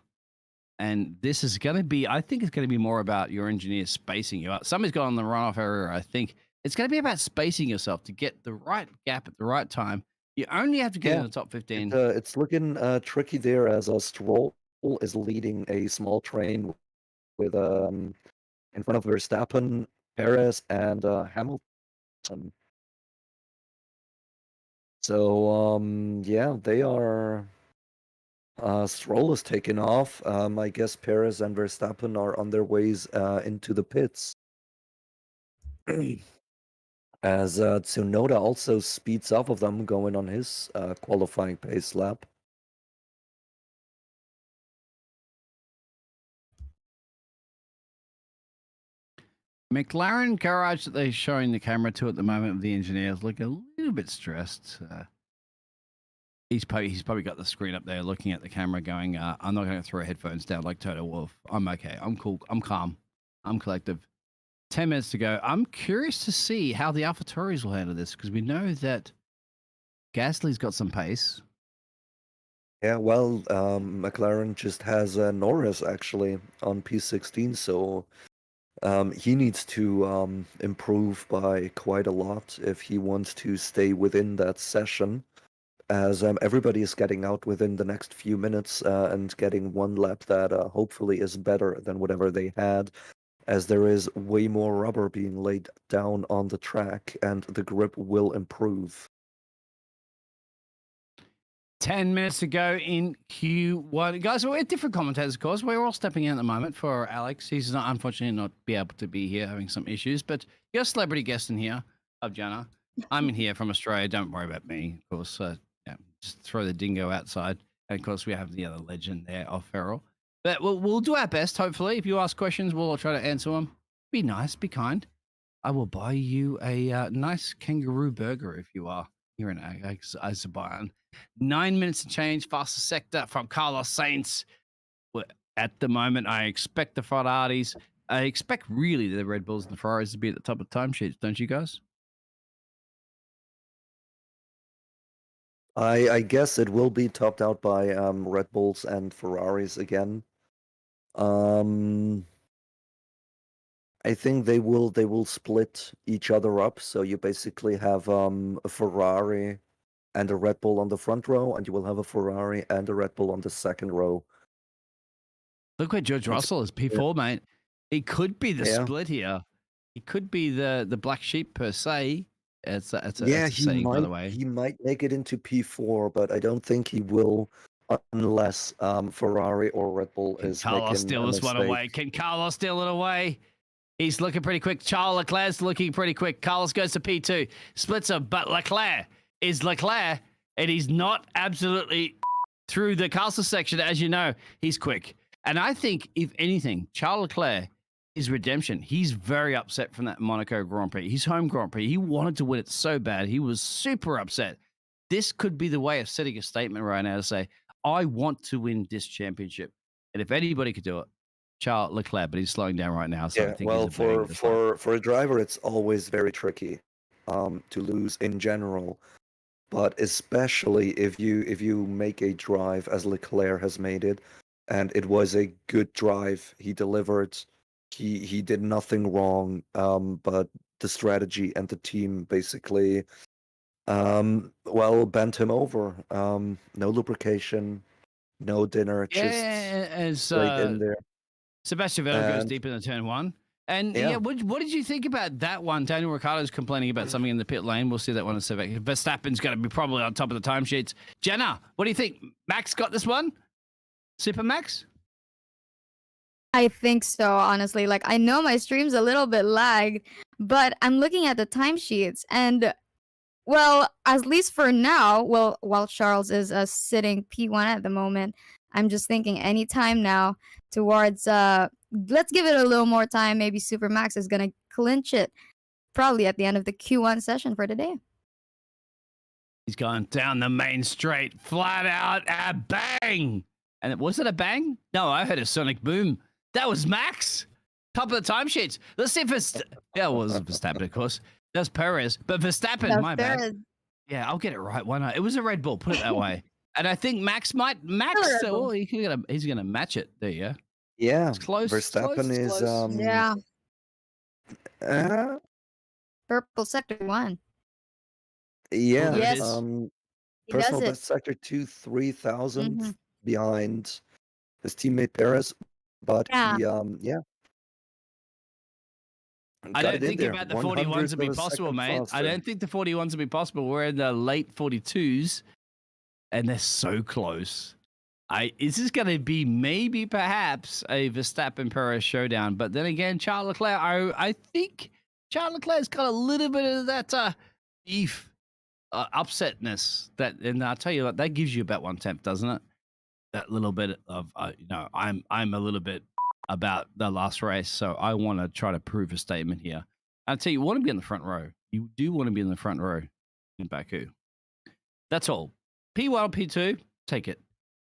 And this is going to be, I think it's going to be more about your engineers spacing you out. Somebody's got on the runoff area, I think. It's going to be about spacing yourself to get the right gap at the right time. You only have to get in the top 15. It's looking tricky there as Stroll is leading a small train with in front of Verstappen, Perez, and Hamilton. So yeah, they are. Stroll is taking off. I guess Perez and Verstappen are on their ways into the pits. As Tsunoda also speeds off of them, going on his qualifying pace lap. McLaren garage that they're showing the camera to at the moment of the engineers look a little bit stressed. He's probably got the screen up there looking at the camera going, I'm not going to throw headphones down like Toto Wolff. I'm okay. I'm cool. I'm calm. I'm collective. 10 minutes to go. I'm curious to see how the AlphaTauris will handle this because we know that Gasly's got some pace. Yeah, well, McLaren just has Norris actually on P16, so he needs to improve by quite a lot if he wants to stay within that session, as everybody is getting out within the next few minutes and getting one lap that hopefully is better than whatever they had, as there is way more rubber being laid down on the track and the grip will improve. 10 minutes to go in Q1. Guys, we're different commentators, of course. We're all stepping in at the moment for Alex. He's not, unfortunately, not be able to be here, having some issues. But you're a celebrity guest in here of Janna. I'm in here from Australia. Don't worry about me, of course. Yeah, just throw the dingo outside. And, of course, we have the other legend there of Ferral. But we'll do our best, hopefully. If you ask questions, we'll try to answer them. Be nice, be kind. I will buy you a nice kangaroo burger if you are here in Azerbaijan. 9 minutes to change, fastest sector from Carlos Sainz. At the moment, I expect the Ferraris. I expect really the Red Bulls and the Ferraris to be at the top of the timesheets, don't you guys? I guess it will be topped out by Red Bulls and Ferraris again. I think they will split each other up. So you basically have a Ferrari and a Red Bull on the front row, and you will have a Ferrari and a Red Bull on the second row. Look where George Russell is, P4, mate. He could be the split here. He could be the black sheep per se. It's a saying, by the way. He might make it into P4, but I don't think he will unless Ferrari or Red Bull is Carlos making steal a this one mistake. away. Can Carlos steal it away? He's looking pretty quick. Charles Leclerc's looking pretty quick. Carlos goes to P2. Splits him, but Leclerc is Leclerc, and he's not absolutely through the castle section. As you know, he's quick. And I think, if anything, Charles Leclerc is redemption. He's very upset from that Monaco Grand Prix. His home Grand Prix. He wanted to win it so bad. He was super upset. This could be the way of setting a statement right now to say, I want to win this championship. And if anybody could do it, Charles Leclerc, but he's slowing down right now. So I think well, he's a for a driver, it's always very tricky to lose in general, but especially if you make a drive as Leclerc has made it, and it was a good drive. He delivered. He did nothing wrong. But the strategy and the team basically, bent him over. No lubrication, no dinner, just straight in there. Sebastian Vettel goes deep in the turn one. And what did you think about that one? Daniel Ricciardo's complaining about something in the pit lane. We'll see that one in a second. Verstappen's going to be probably on top of the timesheets. Janna, what do you think? Max got this one? Super Max? I think so, honestly. Like, I know my stream's a little bit lagged, but I'm looking at the timesheets, and Well, at least for now, well, while Charles is sitting P1 at the moment, I'm just thinking anytime now towards let's give it a little more time. Maybe Supermax is gonna clinch it probably at the end of the Q1 session for today. He's going down the main straight, flat out, bang! And was it a bang? No, I heard a sonic boom. That was Max. Top of the timesheets. Let's see if it's yeah, it was Verstappen, of course. That's Perez, but Verstappen, That's my bad. Perez. Yeah, I'll get it right. Why not? It was a Red Bull. Put it that way. And I think Max. Red Bull. Oh, he's gonna match it. There you go. Yeah, It's close. Verstappen it's is close. Yeah, uh, purple sector 1. yeah. There it Yes. is. He does Personal it. best sector 2, 3,000 Mhm. behind his teammate Perez, but Yeah. he I got don't it in think there. about the 100th 41s would of be a possible, second mate. I faster. don't think the 41s would be possible. We're in the late 42s, and they're so close. Is this going to be maybe perhaps a Verstappen Perez showdown? But then again, Charles Leclerc, I think Charles Leclerc's got a little bit of that beef upsetness. And I'll tell you what, that gives you about 1/10, doesn't it? That little bit of I'm a little bit about the last race, so I want to try to prove a statement here. I'll tell you, you want to be in the front row. You do want to be in the front row in Baku. That's all. P1, P2, take it.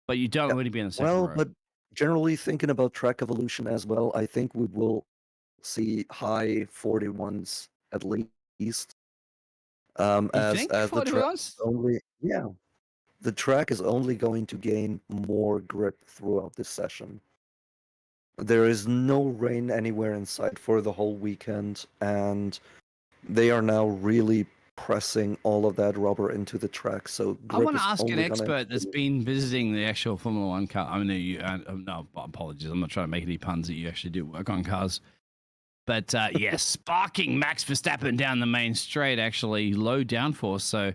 But you don't Yeah, want to be in the second Well, row. but generally thinking about track evolution as well, I think we will see high 41s at least. You As think the track 41s? only the track is only going to gain more grip throughout this session. There is no rain anywhere in sight for the whole weekend, and they are now really pressing all of that rubber into the track. So I grip want to is ask an only gonna expert that's improve. been visiting the actual Formula One car. I mean, no, apologies. I'm not trying to make any puns that you actually do work on cars. But yes, sparking Max Verstappen down the main straight, actually low downforce. So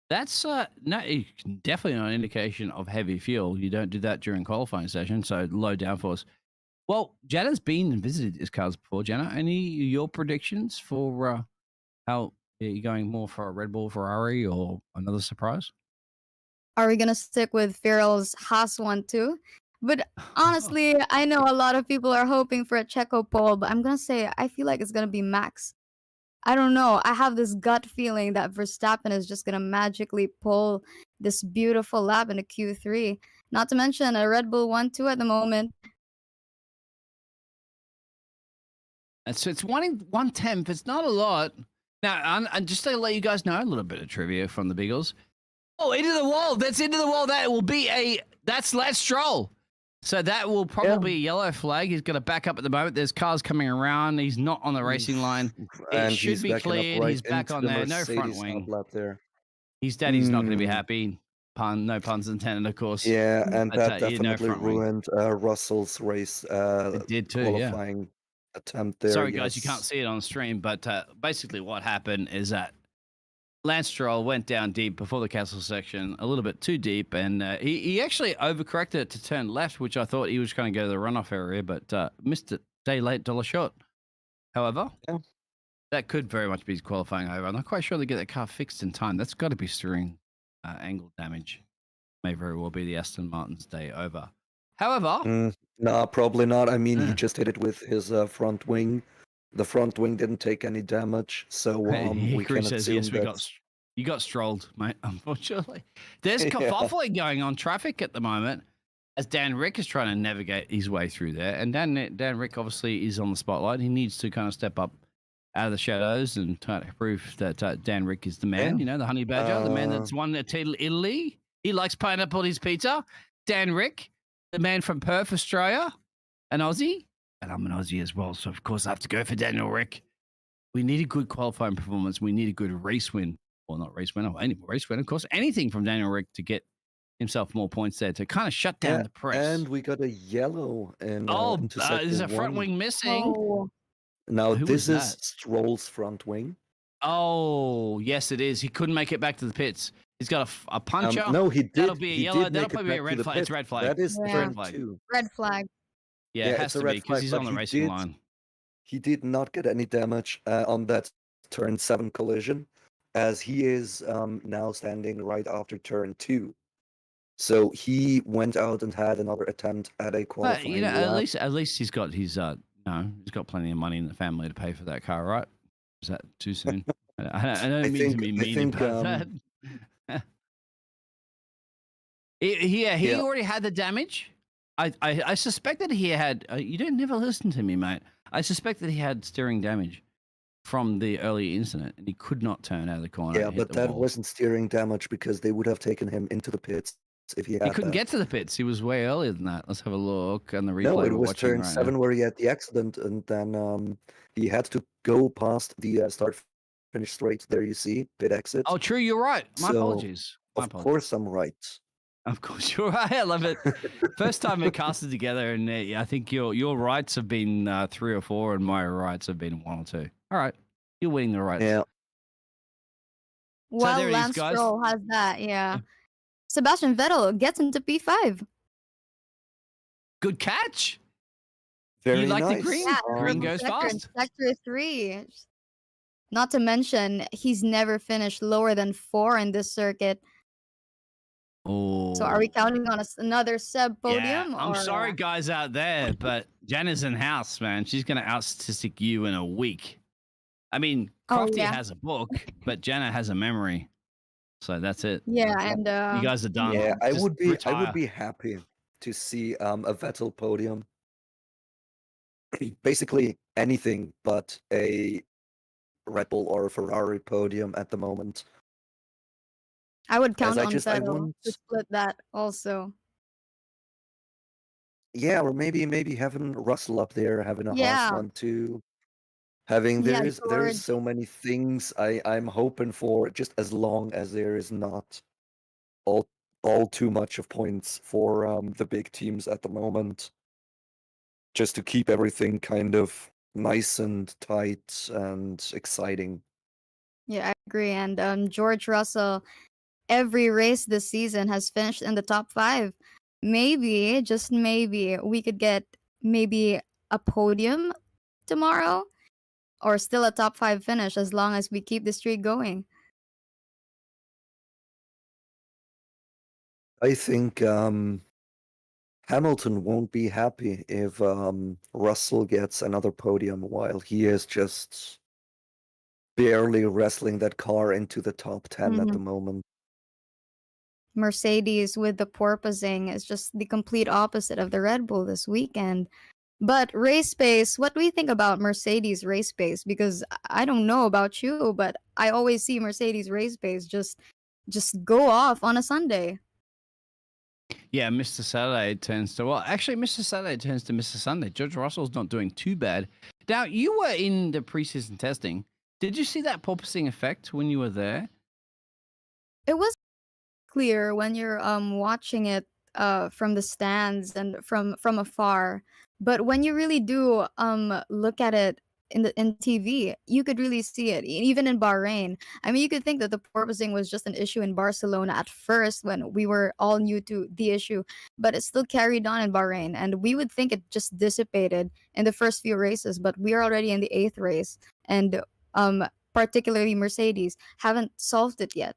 that's definitely not an indication of heavy fuel. You don't do that during qualifying session. So low downforce. Well, Janna's been and visited these cars before. Janna, any your predictions for how are you going more for a Red Bull, Ferrari, or another surprise? Are we gonna stick with Ferral's Haas one too? But honestly, I know a lot of people are hoping for a Checo pole, but I'm gonna say I feel like it's gonna be Max. I don't know. I have this gut feeling that Verstappen is just gonna magically pull this beautiful lap in the Q3. Not to mention a Red Bull 1-2 at the moment. And so it's 1/10. It's not a lot. Now, and just to let you guys know a little bit of trivia from the Biggles. Oh, into the wall. That's into the wall. That will be that's Lance Stroll. So that will probably be a yellow flag. He's got to back up at the moment. There's cars coming around. He's not on the racing line. And It should he's be backing up cleared. right He's back into on the there. No front Mercedes wing. top lap there. His daddy's not going to be happy. No puns intended, of course. Yeah, and I that tell you, no definitely front wing. ruined Russell's race It did too, yeah. qualifying attempt there. Sorry, guys, you can't yes. see it on stream, but basically what happened is that Lance Stroll went down deep before the castle section, a little bit too deep, and he actually overcorrected it to turn left, which I thought he was going to go to the runoff area, but missed it. Day late, dollar short. However, Yeah. that could very much be his qualifying over. I'm not quite sure they get that car fixed in time. That's got to be steering angle damage. May very well be the Aston Martin's day over. However, No, probably not. I mean, he Yeah. just hit it with his front wing. The front wing didn't take any damage, so we Hickory can says, assume yes, that. you got strolled, mate, unfortunately. There's Yeah. kerfuffle going on traffic at the moment as Dan Rick is trying to navigate his way through there. And Dan Rick obviously is on the spotlight. He needs to kind of step up out of the shadows and try to prove that Dan Rick is the man, Yeah. you know, the honey badger, the man that's won at Italy. He likes pineapple on his pizza. Dan Rick, the man from Perth, Australia, an Aussie. And I'm an Aussie as well, so of course I have to go for Daniel Rick. We need a good qualifying performance. We need a good race win. Well, not race win, or any race win, of course. Anything from Daniel Rick to get himself more points there to kind of shut down the press. And we got a yellow in into there's a sector front 1. wing missing. Oh, Now Who this was is that? Stroll's front wing. Oh, yes, it is. He couldn't make it back to the pits. He's got a puncher. No, he did. That'll be a he yellow. did That'll make it probably be a back to red the flag. It's a pit. red flag. That is Yeah. turn Red flag. 2. red flag. Yeah, it Yeah, has it's a to be red because flag, he's but on the he racing did- line. He did not get any damage on that turn 7 collision, as he is now standing right after turn 2. So he went out and had another attempt at a But qualifying at lap. least he's got his no, he's got plenty of money in the family to pay for that car, right? Is that too soon? I don't mean to be mean about that. He Yeah, already had the damage. I suspect that he had. You don't never listen to me, mate. I suspect that he had steering damage from the early incident, and he could not turn out of the corner. yeah, And hit but the that wall. wasn't steering damage because they would have taken him into the pits if he He had couldn't that. get to the pits. He was way earlier than that. Let's have a look on the replay No, it we're was watching turn right 7 now. where he had the accident, and then he had to go past the start finish straight. There you see, pit exit. Oh, true. You're right. My So, apologies. My of apologies. course, I'm right. Of course, you're right. I love it. First time we casted together, and I think your rights have been 3 or 4, and my rights have been 1 or 2. All right, you're winning the rights. Yeah. While there it is, Lance guys. Stroll has that, yeah. Sebastian Vettel gets into P5. Good catch. Very You like nice. the green? Yeah, Green early goes sector in fast. Sector 3. Not to mention, he's never finished lower than 4 in this circuit. Oh. So are we counting on another Seb Yeah, podium? I'm or, sorry, guys out there, but Janna's in house, man. She's going to out-statistic you in a week. I mean, Oh, Crofty yeah. has a book, but Janna has a memory. So that's it. Yeah, and You guys are done. Yeah, I Just would retire. be happy to see a Vettel podium. Basically anything but a Red Bull or a Ferrari podium at the moment. I would count on I Vettel wouldn't. to split that also. Yeah, or maybe having Russell up there, having a Yeah. Haas one too. Having Yeah, there is George. so many things I'm hoping for, just as long as there is not all too much of points for the big teams at the moment. Just to keep everything kind of nice and tight and exciting. Yeah, I agree. And George Russell, every race this season has finished in the top 5. Maybe, just maybe, we could get maybe a podium tomorrow, or still a top 5 finish as long as we keep the streak going. I think Hamilton won't be happy if Russell gets another podium while he is just barely wrestling that car into the top 10 at the moment. Mercedes with the porpoising is just the complete opposite of the Red Bull this weekend. But race pace, what do you think about Mercedes race pace? Because I don't know about you, but I always see Mercedes race pace just go off on a Sunday. Yeah, Mr. Saturday turns to, well, actually, Mr. Saturday turns to Mr. Sunday. George Russell's not doing too bad. Now, you were in the preseason testing. Did you see that porpoising effect when you were there? It was clear when you're watching it from the stands and from afar, but when you really do look at it in TV, you could really see it. Even in Bahrain, I mean, you could think that the porpoising was just an issue in Barcelona at first when we were all new to the issue, but it still carried on in Bahrain, and we would think it just dissipated in the first few races, but we are already in the 8th race, and particularly Mercedes haven't solved it yet.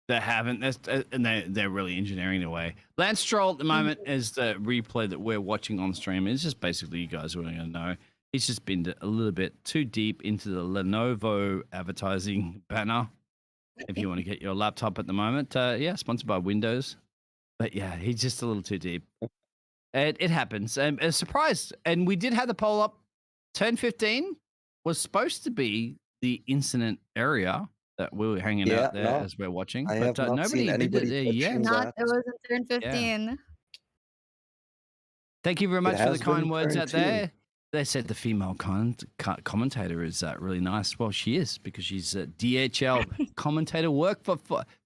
They haven't. And they're really engineering their way. Lance Stroll at the moment is the replay that we're watching on stream. It's just basically, you guys are going to know, he's just been a little bit too deep into the Lenovo advertising banner. If you want to get your laptop at the moment, yeah, sponsored by Windows. But yeah, he's just a little too deep. It happens. I'm surprised. And we did have the poll up. Turn 15 was supposed to be the incident area that we were hanging out there as we're watching. I but have not nobody seen anybody did it there yet. It wasn't turn 15. Yeah. Thank you very much for the kind words out 2. there. They said the female commentator is really nice. Well, she is, because she's a DHL commentator work for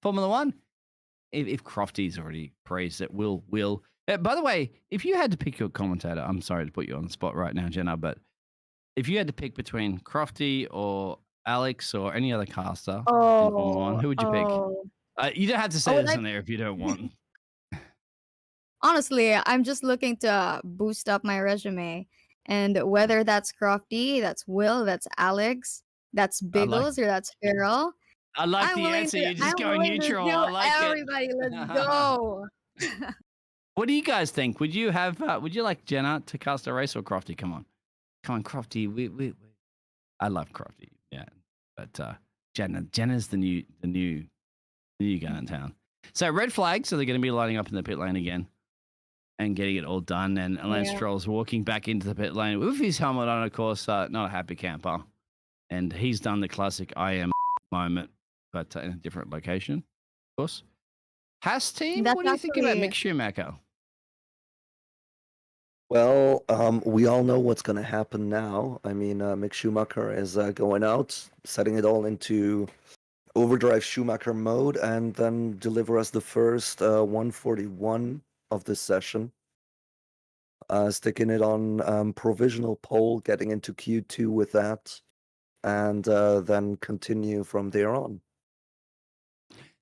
Formula One. If Crofty's already praised it, will. By the way, if you had to pick your commentator, I'm sorry to put you on the spot right now, Janna, but if you had to pick between Crofty or Alex or any other caster in Formula One, who would you pick? You don't have to say this on there if you don't want. Honestly, I'm just looking to boost up my resume. And whether that's Crofty, that's Will, that's Alex, that's I like Biggles or that's Ferral. I like I'm the willing answer. to. You're just I'm going willing to neutral. kill I like everybody. Let's it. go. What do you guys think? Would you have? Would you like Janna to cast a race or Crofty? Come on, Crofty. We. I love Crofty. Yeah, but Jenna's the new guy in town. So red flag. So they're going to be lining up in the pit lane again and getting it all done. And Lance Yeah. Stroll's walking back into the pit lane with his helmet on, of course. Not a happy camper, and he's done the classic "I am" moment, but in a different location, of course. Haas team. That's What do you think about actually Mick Schumacher? Well, we all know what's going to happen now. I mean, Mick Schumacher is going out, setting it all into overdrive Schumacher mode, and then deliver us the first 141 of this session. Sticking it on provisional pole, getting into Q2 with that, and then continue from there on.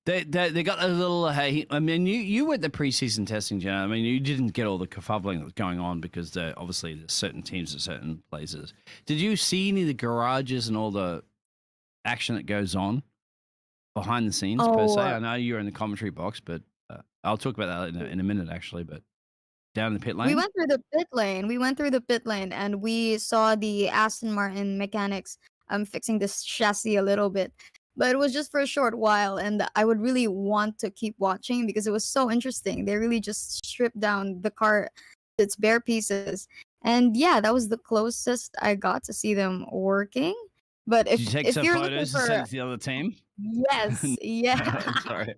They got a little. Hey, I mean, you were at the preseason testing, Jenna. I mean, you didn't get all the kerfuffling that was going on because obviously there's certain teams at certain places. Did you see any of the garages and all the action that goes on behind the scenes per se? I know you're in the commentary box, but I'll talk about that in a minute, actually. But down in the pit lane, we went through the pit lane. We went through the pit lane and we saw the Aston Martin mechanics fixing this chassis a little bit. But it was just for a short while, and I would really want to keep watching because it was so interesting. They really just stripped down the car to its bare pieces. And yeah, that was the closest I got to see them working. But did you take if some you're looking photos and send it for to the other team? yes, yeah. Sorry.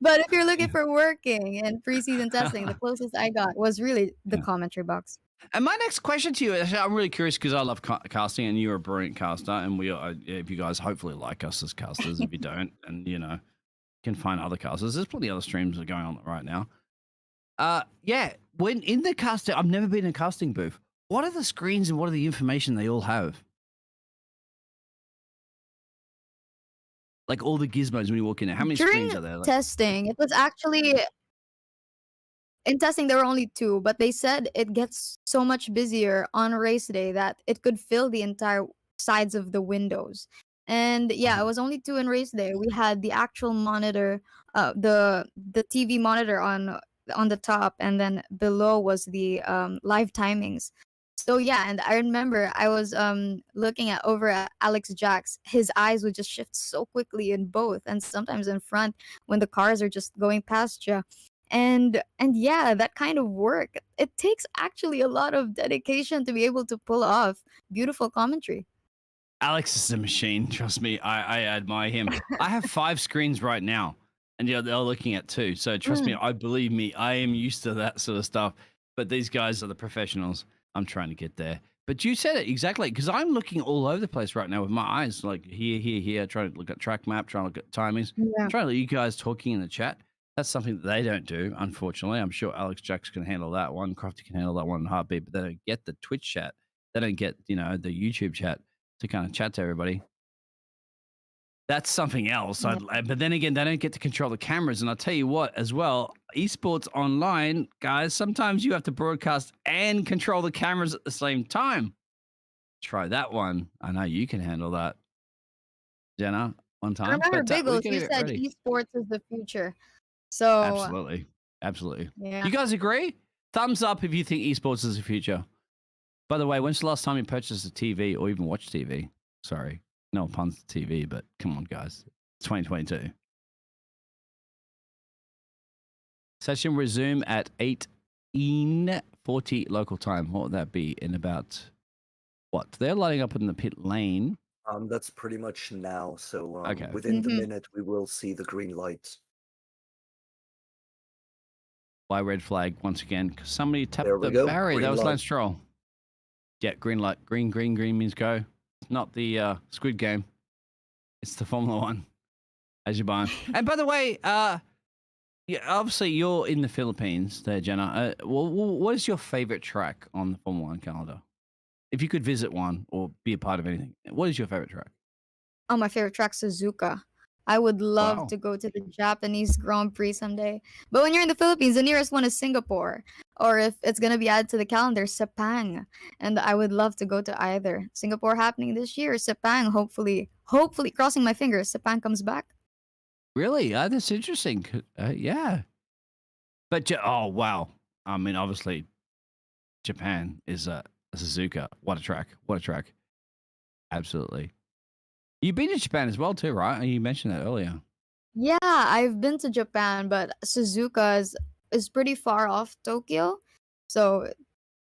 But if you're looking for working and preseason testing, the closest I got was really the commentary box. And my next question to you, actually, I'm really curious because I love casting, and you're a brilliant caster, and we are. If you guys hopefully like us as casters, if you don't, and can find other casters. There's plenty of other streams that are going on right now. Yeah, when in the casting, I've never been in a casting booth. What are the screens and what are the information they all have? Like all the gizmos when you walk in there. How many During screens are there? testing, it was actually in testing there were only 2, but they said it gets so much busier on race day that it could fill the entire sides of the windows. And yeah, it was only 2 in race day. We had the actual monitor, the TV monitor on the top, and then below was the live timings. So yeah, and I remember I was looking at over at Alex Jax. His eyes would just shift so quickly in both, and sometimes in front when the cars are just going past you. And yeah, that kind of work, it takes actually a lot of dedication to be able to pull off beautiful commentary. Alex is a machine. Trust me, I admire him. I have 5 screens right now, and they're looking at 2. So trust me, believe me, I am used to that sort of stuff. But these guys are the professionals. I'm trying to get there. But you said it exactly, because I'm looking all over the place right now with my eyes, like here, trying to look at track map, trying to look at timings, Yeah. trying to let you guys talking in the chat. That's something that they don't do, unfortunately. I'm sure Alex Jax can handle that one. Crofty can handle that one in a heartbeat, but they don't get the Twitch chat. They don't get, the YouTube chat to kind of chat to everybody. That's something else. Yeah. But then again, they don't get to control the cameras. And I'll tell you what, as well, esports online, guys, sometimes you have to broadcast and control the cameras at the same time. Try that one. I know you can handle that, Jenna, one time. Remember, But, we Biggles, gotta you get said ready. esports is the future. So Absolutely. yeah. You guys agree? Thumbs up if you think esports is the future. By the way, when's the last time you purchased a TV or even watched TV? Sorry, no puns to TV, but come on, guys. It's 2022. Session resume at 8:40 local time. What would that be in about what? They're lighting up in the pit lane. That's pretty much now. So Okay. within the minute, we will see the green light. By red flag once again, because somebody tapped There we the go. barrier. Green That was light. Lance Stroll. Yeah, green light. Green means go. It's not the Squid Game. It's the Formula One. Azerbaijan. And by the way, yeah, obviously you're in the Philippines there, Janna. What is your favorite track on the Formula One calendar? If you could visit one or be a part of anything, what is your favorite track? Oh, my favorite track, Suzuka. I would love Wow. to go to the Japanese Grand Prix someday. But when you're in the Philippines, the nearest one is Singapore. or if it's gonna be added to the calendar, Sepang. And I would love to go to either. Singapore happening this year, Sepang. Hopefully, crossing my fingers, Sepang comes back. Really? That's interesting. Yeah. But oh wow! I mean, obviously, Japan is a Suzuka. What a track! What a track! Absolutely. You've been to Japan as well too, right? You mentioned that earlier. Yeah, I've been to Japan, but Suzuka is pretty far off Tokyo, so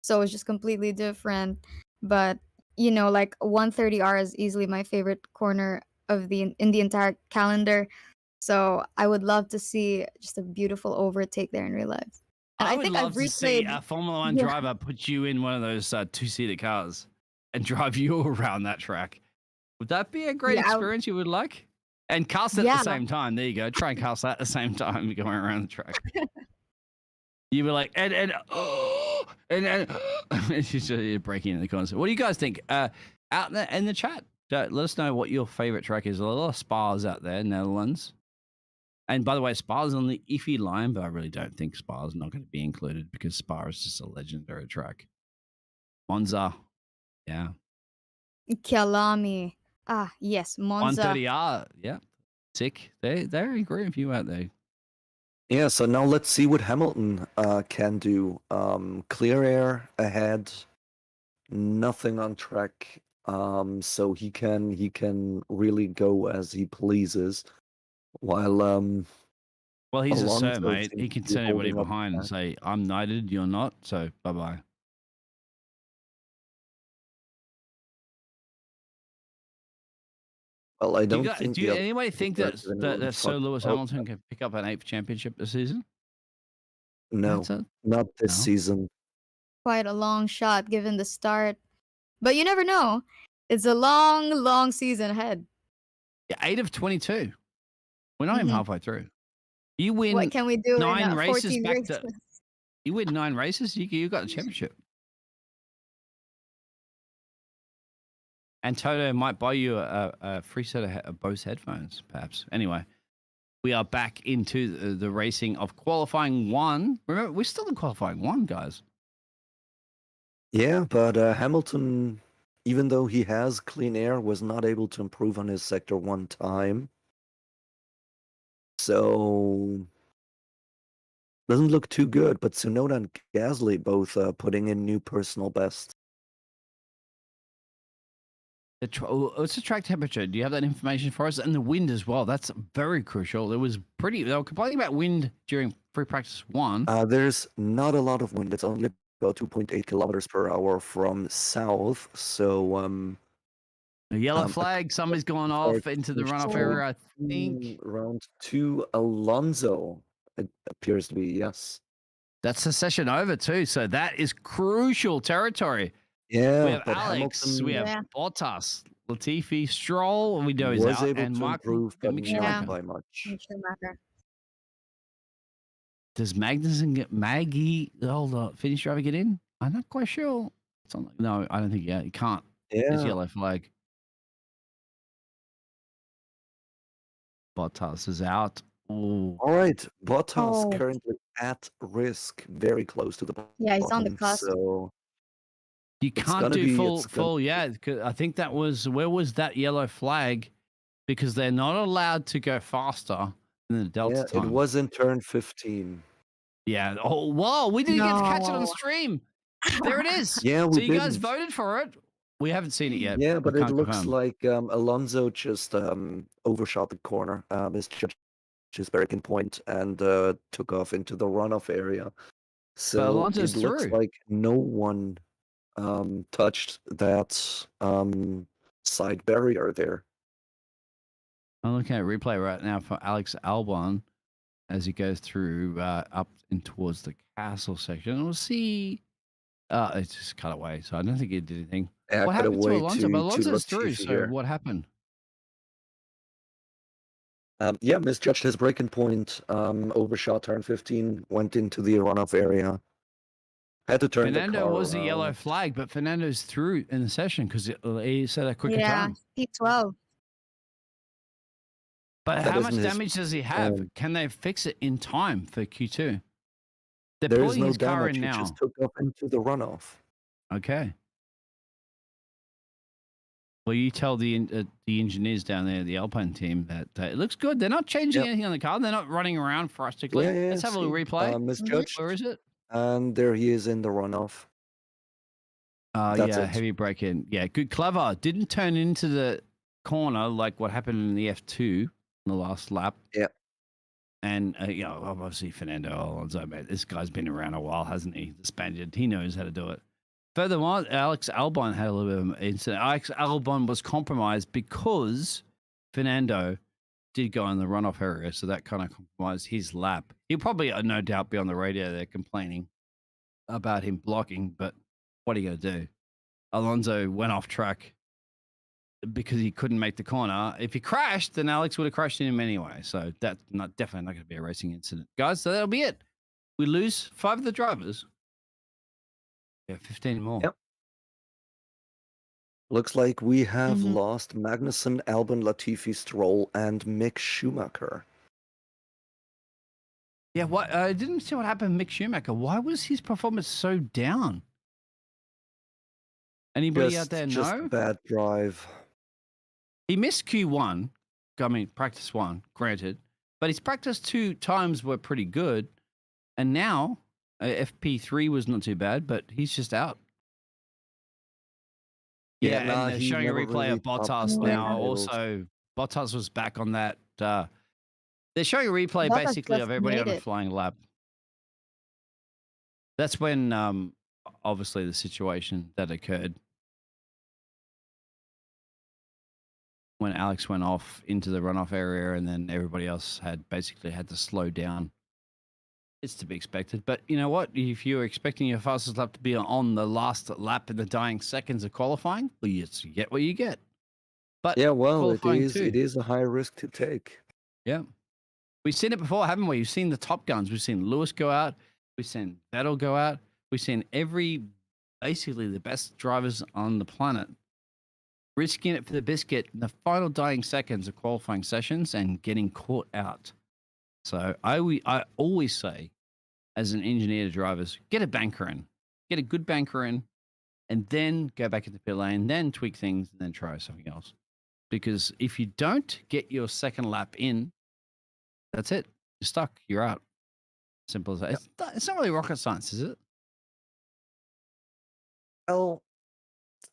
it's just completely different. But like 130R is easily my favorite corner of in the entire calendar. So I would love to see just a beautiful overtake there in real life. And I I would think I've love to see replayed. a Formula One Yeah, driver put you in one of those two-seater cars and drive you around that track. Would that be a great yeah, experience you would like? And cast it at yeah. the same time. There you go. Try and cast that at the same time going around the track. You were like, and you're breaking in the corners. What do you guys think? Out in the chat, let us know what your favorite track is. A lot of Spa's out there, Netherlands. And by the way, Spa's on the iffy line, but I really don't think Spa's not going to be included because Spa is just a legendary track. Monza, yeah. Kialami. Ah, yes, Monza. 130R, yeah. Sick. They're agreeing with you out there. Yeah, so now let's see what Hamilton can do. Clear air ahead, nothing on track. So he can really go as he pleases. While Well, he's a sir, Alonso mate. seems He to can be send everybody holding up behind and back. say, I'm knighted, you're not, so bye-bye. Well, I Do don't think you the anybody think others that are gonna really Sir fuck Lewis up. Hamilton can pick up an 8th championship this season? No, not this No. season. Quite a long shot given the start. But you never know. It's a long, long season ahead. Yeah, 8 of 22. We're not even Mhm. halfway through. You win What can we do in 9 races 14 back races? to. You win 9 races, you got the championship. And Toto might buy you a free set of Bose headphones, perhaps. Anyway, we are back into the racing of qualifying 1. Remember, we're still in qualifying 1, guys. Yeah, but Hamilton, even though he has clean air, was not able to improve on his sector 1 time. So doesn't look too good. But Tsunoda and Gasly both putting in new personal bests. What's the track temperature? Do you have that information for us? And the wind as well. That's very crucial. They were complaining about wind during free practice 1. There's not a lot of wind. It's only about 2.8 kilometers per hour from south. So A yellow flag. Somebody's gone off into the runoff area, I think. Round 2, Alonso, it appears to be, yes. That's the session over too. So that is crucial territory. Yeah, We have but Alex, Hamilton we have Bottas, Latifi, Stroll, we know he's was out, able and to improve, but Mick not Schumacher. by much. Mick Schumacher. Does Magnussen get Maggie, finish driver get in? I'm not quite sure. No, I don't think he can't. It's Yeah. yellow flag. Bottas is out. Ooh. All right, Bottas Oh. currently at risk, very close to the bottom. Yeah, he's on the cusp. So You it's can't gonna do be- full, it's gonna yeah. 'Cause I think that was, where was that yellow flag? Because they're not allowed to go faster than the delta yeah, time. it was in turn 15. Yeah. Oh, whoa. We didn't get to catch it on No. stream. There it is. Yeah, So we you guys didn't. voted for it. We haven't seen it yet. Yeah, We but it can't looks confirm. like Alonso just overshot the corner, misjudged his braking point, and took off into the runoff area. So Alonso's it looks through. like no one touched that side barrier there. I'm looking at a replay right now for Alex Albon as he goes through up and towards the castle section. We'll see. It's just cut away, so I don't think he did anything. Yeah, What cut happened to away Alonso? But to Alonso's through, Latifi so here. what happened? Yeah, misjudged his braking point, overshot turn 15, went into the runoff area. Had to turn the Fernando car was the yellow around. flag, but Fernando's through in the session because he set a quicker Yeah, time. P12. But That how much isn't his damage does he have? own. Can they fix it in time for Q2? They're There is pulling no his car damage. in He now. just took off into the runoff. Okay. Well, you tell the engineers down there, the Alpine team, that it looks good. They're not changing Yep. anything on the car. They're not running around frantically. Yeah, Let's have a little see, replay. misjudged. Where is it? And there he is in the runoff. That's Yeah, it. heavy break in. Yeah, good, clever. Didn't turn into the corner like what happened in the F2 in the last lap. Yeah. And, obviously Fernando Alonso, man, this guy's been around a while, hasn't he? The Spaniard. He knows how to do it. Furthermore, Alex Albon had a little bit of an incident. Alex Albon was compromised because Fernando did go in the runoff area, so that kind of compromised his lap. He'll probably, no doubt, be on the radio there complaining about him blocking, but what are you going to do? Alonso went off track because he couldn't make the corner. If he crashed, then Alex would have crashed in him anyway. So that's definitely not going to be a racing incident. Guys, so that'll be it. We lose 5 of the drivers. Yeah, 15 more. Yep. Looks like we have lost Magnussen, Albon, Latifi, Stroll, and Mick Schumacher. Yeah, what? I didn't see what happened to Mick Schumacher. Why was his performance so down? Anybody out there know? Just bad drive. He missed Q1. I mean, practice 1, granted. But his practice 2 times were pretty good. And now, FP3 was not too bad, but he's just out. Yeah, and they're showing a replay of Bottas now. Also, Bottas was back on that. They're showing a replay Bottas basically just of everybody on made a it. flying lap. That's when, obviously, the situation that occurred when Alex went off into the runoff area, and then everybody else had to slow down. It's to be expected. But you know what? If you're expecting your fastest lap to be on the last lap in the dying seconds of qualifying, well, you get what you get. But Yeah, well, it qualifying is a high risk to take. Yeah. We've seen it before, haven't we? We've seen the top guns. We've seen Lewis go out. We've seen Vettel go out. We've seen basically the best drivers on the planet risking it for the biscuit in the final dying seconds of qualifying sessions and getting caught out. So I always say, as an engineer to drivers, get a banker in. Get a good banker in, and then go back into pit lane, then tweak things, and then try something else. Because if you don't get your second lap in, that's it. You're stuck. You're out. Simple as that. Yep. It's not really rocket science, is it? Well,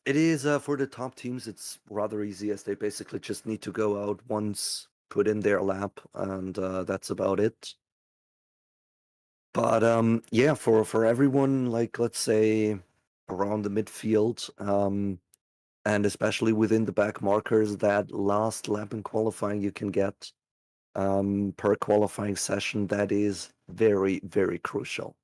it is for the top teams. It's rather easy, as they basically just need to go out once, put in their lap, and that's about it. But yeah, for everyone, like let's say around the midfield, and especially within the back markers, that last lap in qualifying you can get per qualifying session, that is very, very crucial.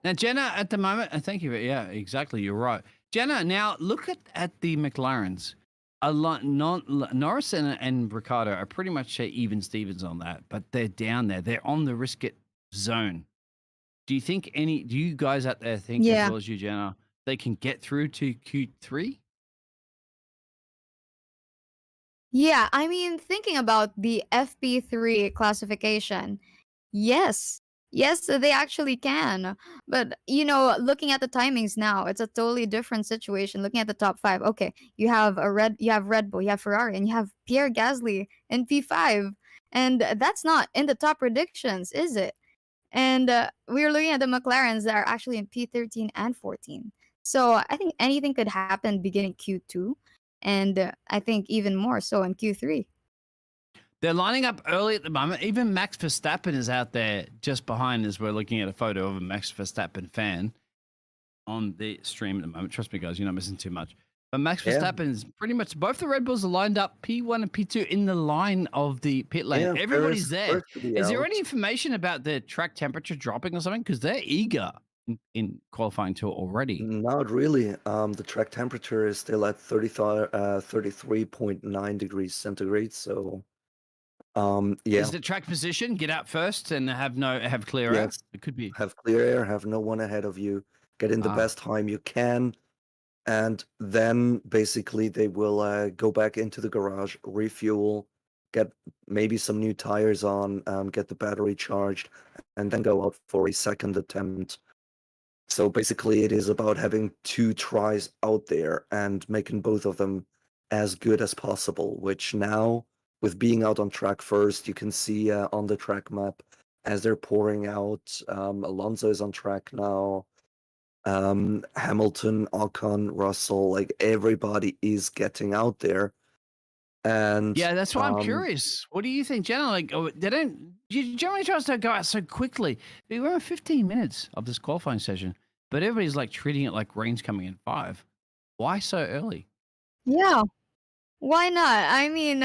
Now, Janna, at the moment, and thank you. Yeah, exactly. You're right. Janna, now look at the McLarens. Norris and Ricciardo are pretty much even Stevens on that, but they're down there. They're on the risk it zone. Do you guys out there think, as well as you, Janna, they can get through to Q3? Yeah, I mean, thinking about the FP3 classification, yes. Yes, they actually can. But, looking at the timings now, it's a totally different situation. Looking at the top 5, okay, you have Red Bull, you have Ferrari, and you have Pierre Gasly in P5. And that's not in the top predictions, is it? And we're looking at the McLarens that are actually in P13 and 14. So I think anything could happen beginning Q2. And I think even more so in Q3. They're lining up early at the moment. Even Max Verstappen is out there just behind us. We're looking at a photo of a Max Verstappen fan on the stream at the moment. Trust me, guys, you're not missing too much. But Max Verstappen is pretty much, both the Red Bulls are lined up P1 and P2 in the line of the pit lane. Yeah, Everybody's there. Is there out. any information about the track temperature dropping or something? Because they're eager in qualifying tour already. Not really. The track temperature is still at 33.9 degrees centigrade. So, yeah. Is the track position get out first and have clear air? Yes. It could be. Have clear air, have no one ahead of you, get in the best time you can, and then basically they will go back into the garage, refuel, get maybe some new tires on, get the battery charged, and then go out for a second attempt. So basically, it is about having 2 tries out there and making both of them as good as possible, which now, with being out on track first, you can see on the track map as they're pouring out. Alonso is on track now. Hamilton, Ocon, Russell, like everybody is getting out there. And Yeah, that's why I'm curious. What do you think, Janna? Like, they don't. Germany tries to go out so quickly. We're in 15 minutes of this qualifying session, but everybody's like treating it like rain's coming in 5. Why so early? Yeah, why not? I mean,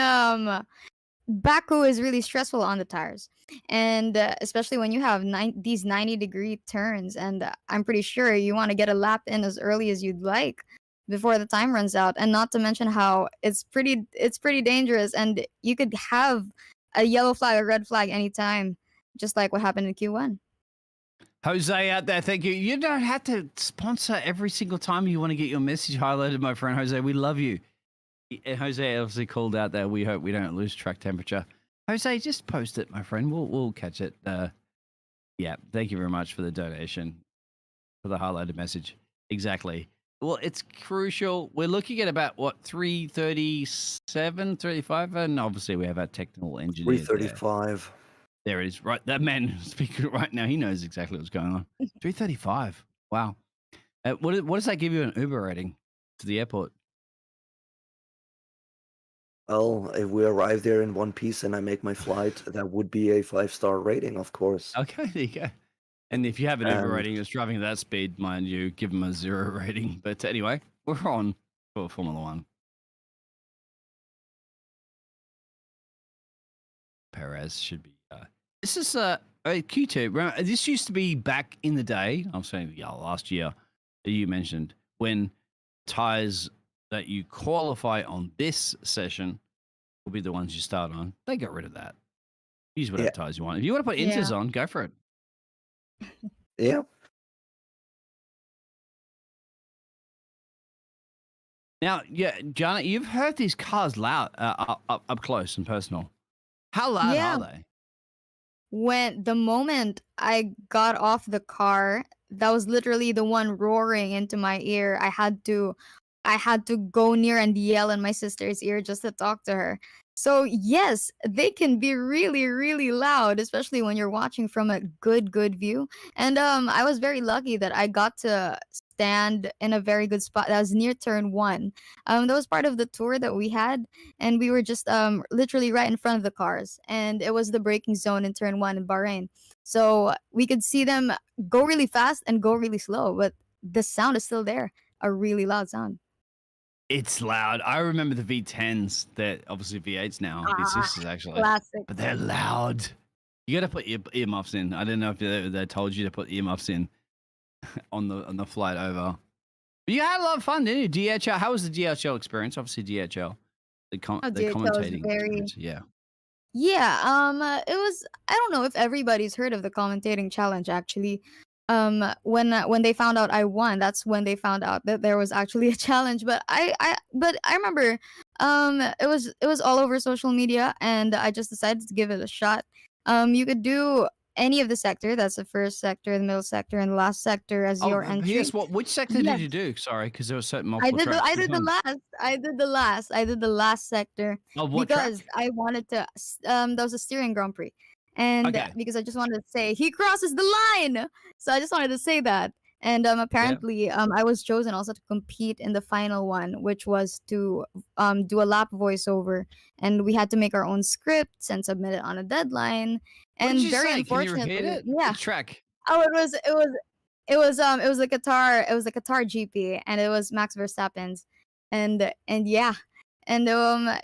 Baku is really stressful on the tires, and especially when you have these 90-degree turns, and I'm pretty sure you want to get a lap in as early as you'd like before the time runs out, and not to mention how it's pretty dangerous, and you could have a yellow flag or red flag anytime, just like what happened in Q1. Jose out there, thank you. You don't have to sponsor every single time you want to get your message highlighted, my friend Jose. We love you. Jose obviously called out there. We hope we don't lose track temperature. Jose, just post it, my friend. We'll catch it. Yeah, thank you very much for the donation, for the highlighted message. Exactly. Well, it's crucial. We're looking at about, what, 3:37, 35? And obviously we have our technical engineer 3:35. There it is. Right, that man speaking right now, he knows exactly what's going on. 3:35. Wow. What does that give you an Uber rating to the airport? Well, if we arrive there in one piece and I make my flight, that would be a 5-star rating, of course. Okay, there you go. And if you have an Uber rating that's driving at that speed, mind you, give them a 0 rating. But anyway, we're on for Formula One. Perez should be. This is Q2. Remember, this used to be back in the day. I'm saying last year that you mentioned when tires that you qualify on this session will be the ones you start on. They got rid of that. Use whatever tires you want. If you want to put inters on, go for it. Yeah. Now, Janna, you've heard these cars loud, up close and personal. How loud are they? When the moment I got off the car, that was literally the one roaring into my ear. I had to go near and yell in my sister's ear just to talk to her. So yes, they can be really, really loud, especially when you're watching from a good view. And I was very lucky that I got to stand in a very good spot. That was near turn 1. That was part of the tour that we had, and we were just literally right in front of the cars, and it was the braking zone in turn 1 in Bahrain. So we could see them go really fast and go really slow, but the sound is still there, a really loud sound. It's loud. I remember the V10s. They're obviously V8s now. V6s actually. Classic. But they're loud. You got to put your earmuffs in. I don't know if they told you to put earmuffs in on the flight over. But you had a lot of fun, didn't you? DHL. How was the DHL experience? Obviously DHL. The commentating experience. Yeah. Yeah, it was. I don't know if everybody's heard of the commentating challenge. Actually, when they found out I won, that's when they found out that there was actually a challenge. But I remember, it was all over social media, and I just decided to give it a shot. You could do any of the sector. That's the first sector, the middle sector, and the last sector as your entry. Yes. Which sector did you do? Sorry, because there was certain multiple. I did the last sector because I wanted to. That was a steering Grand Prix, and because I just wanted to say he crosses the line. So I just wanted to say that. And apparently, I was chosen also to compete in the final one, which was to do a lap voiceover, and we had to make our own scripts and submit it on a deadline. And very unfortunately, Which track? Oh, it was the Qatar GP, and it was Max Verstappen's, and it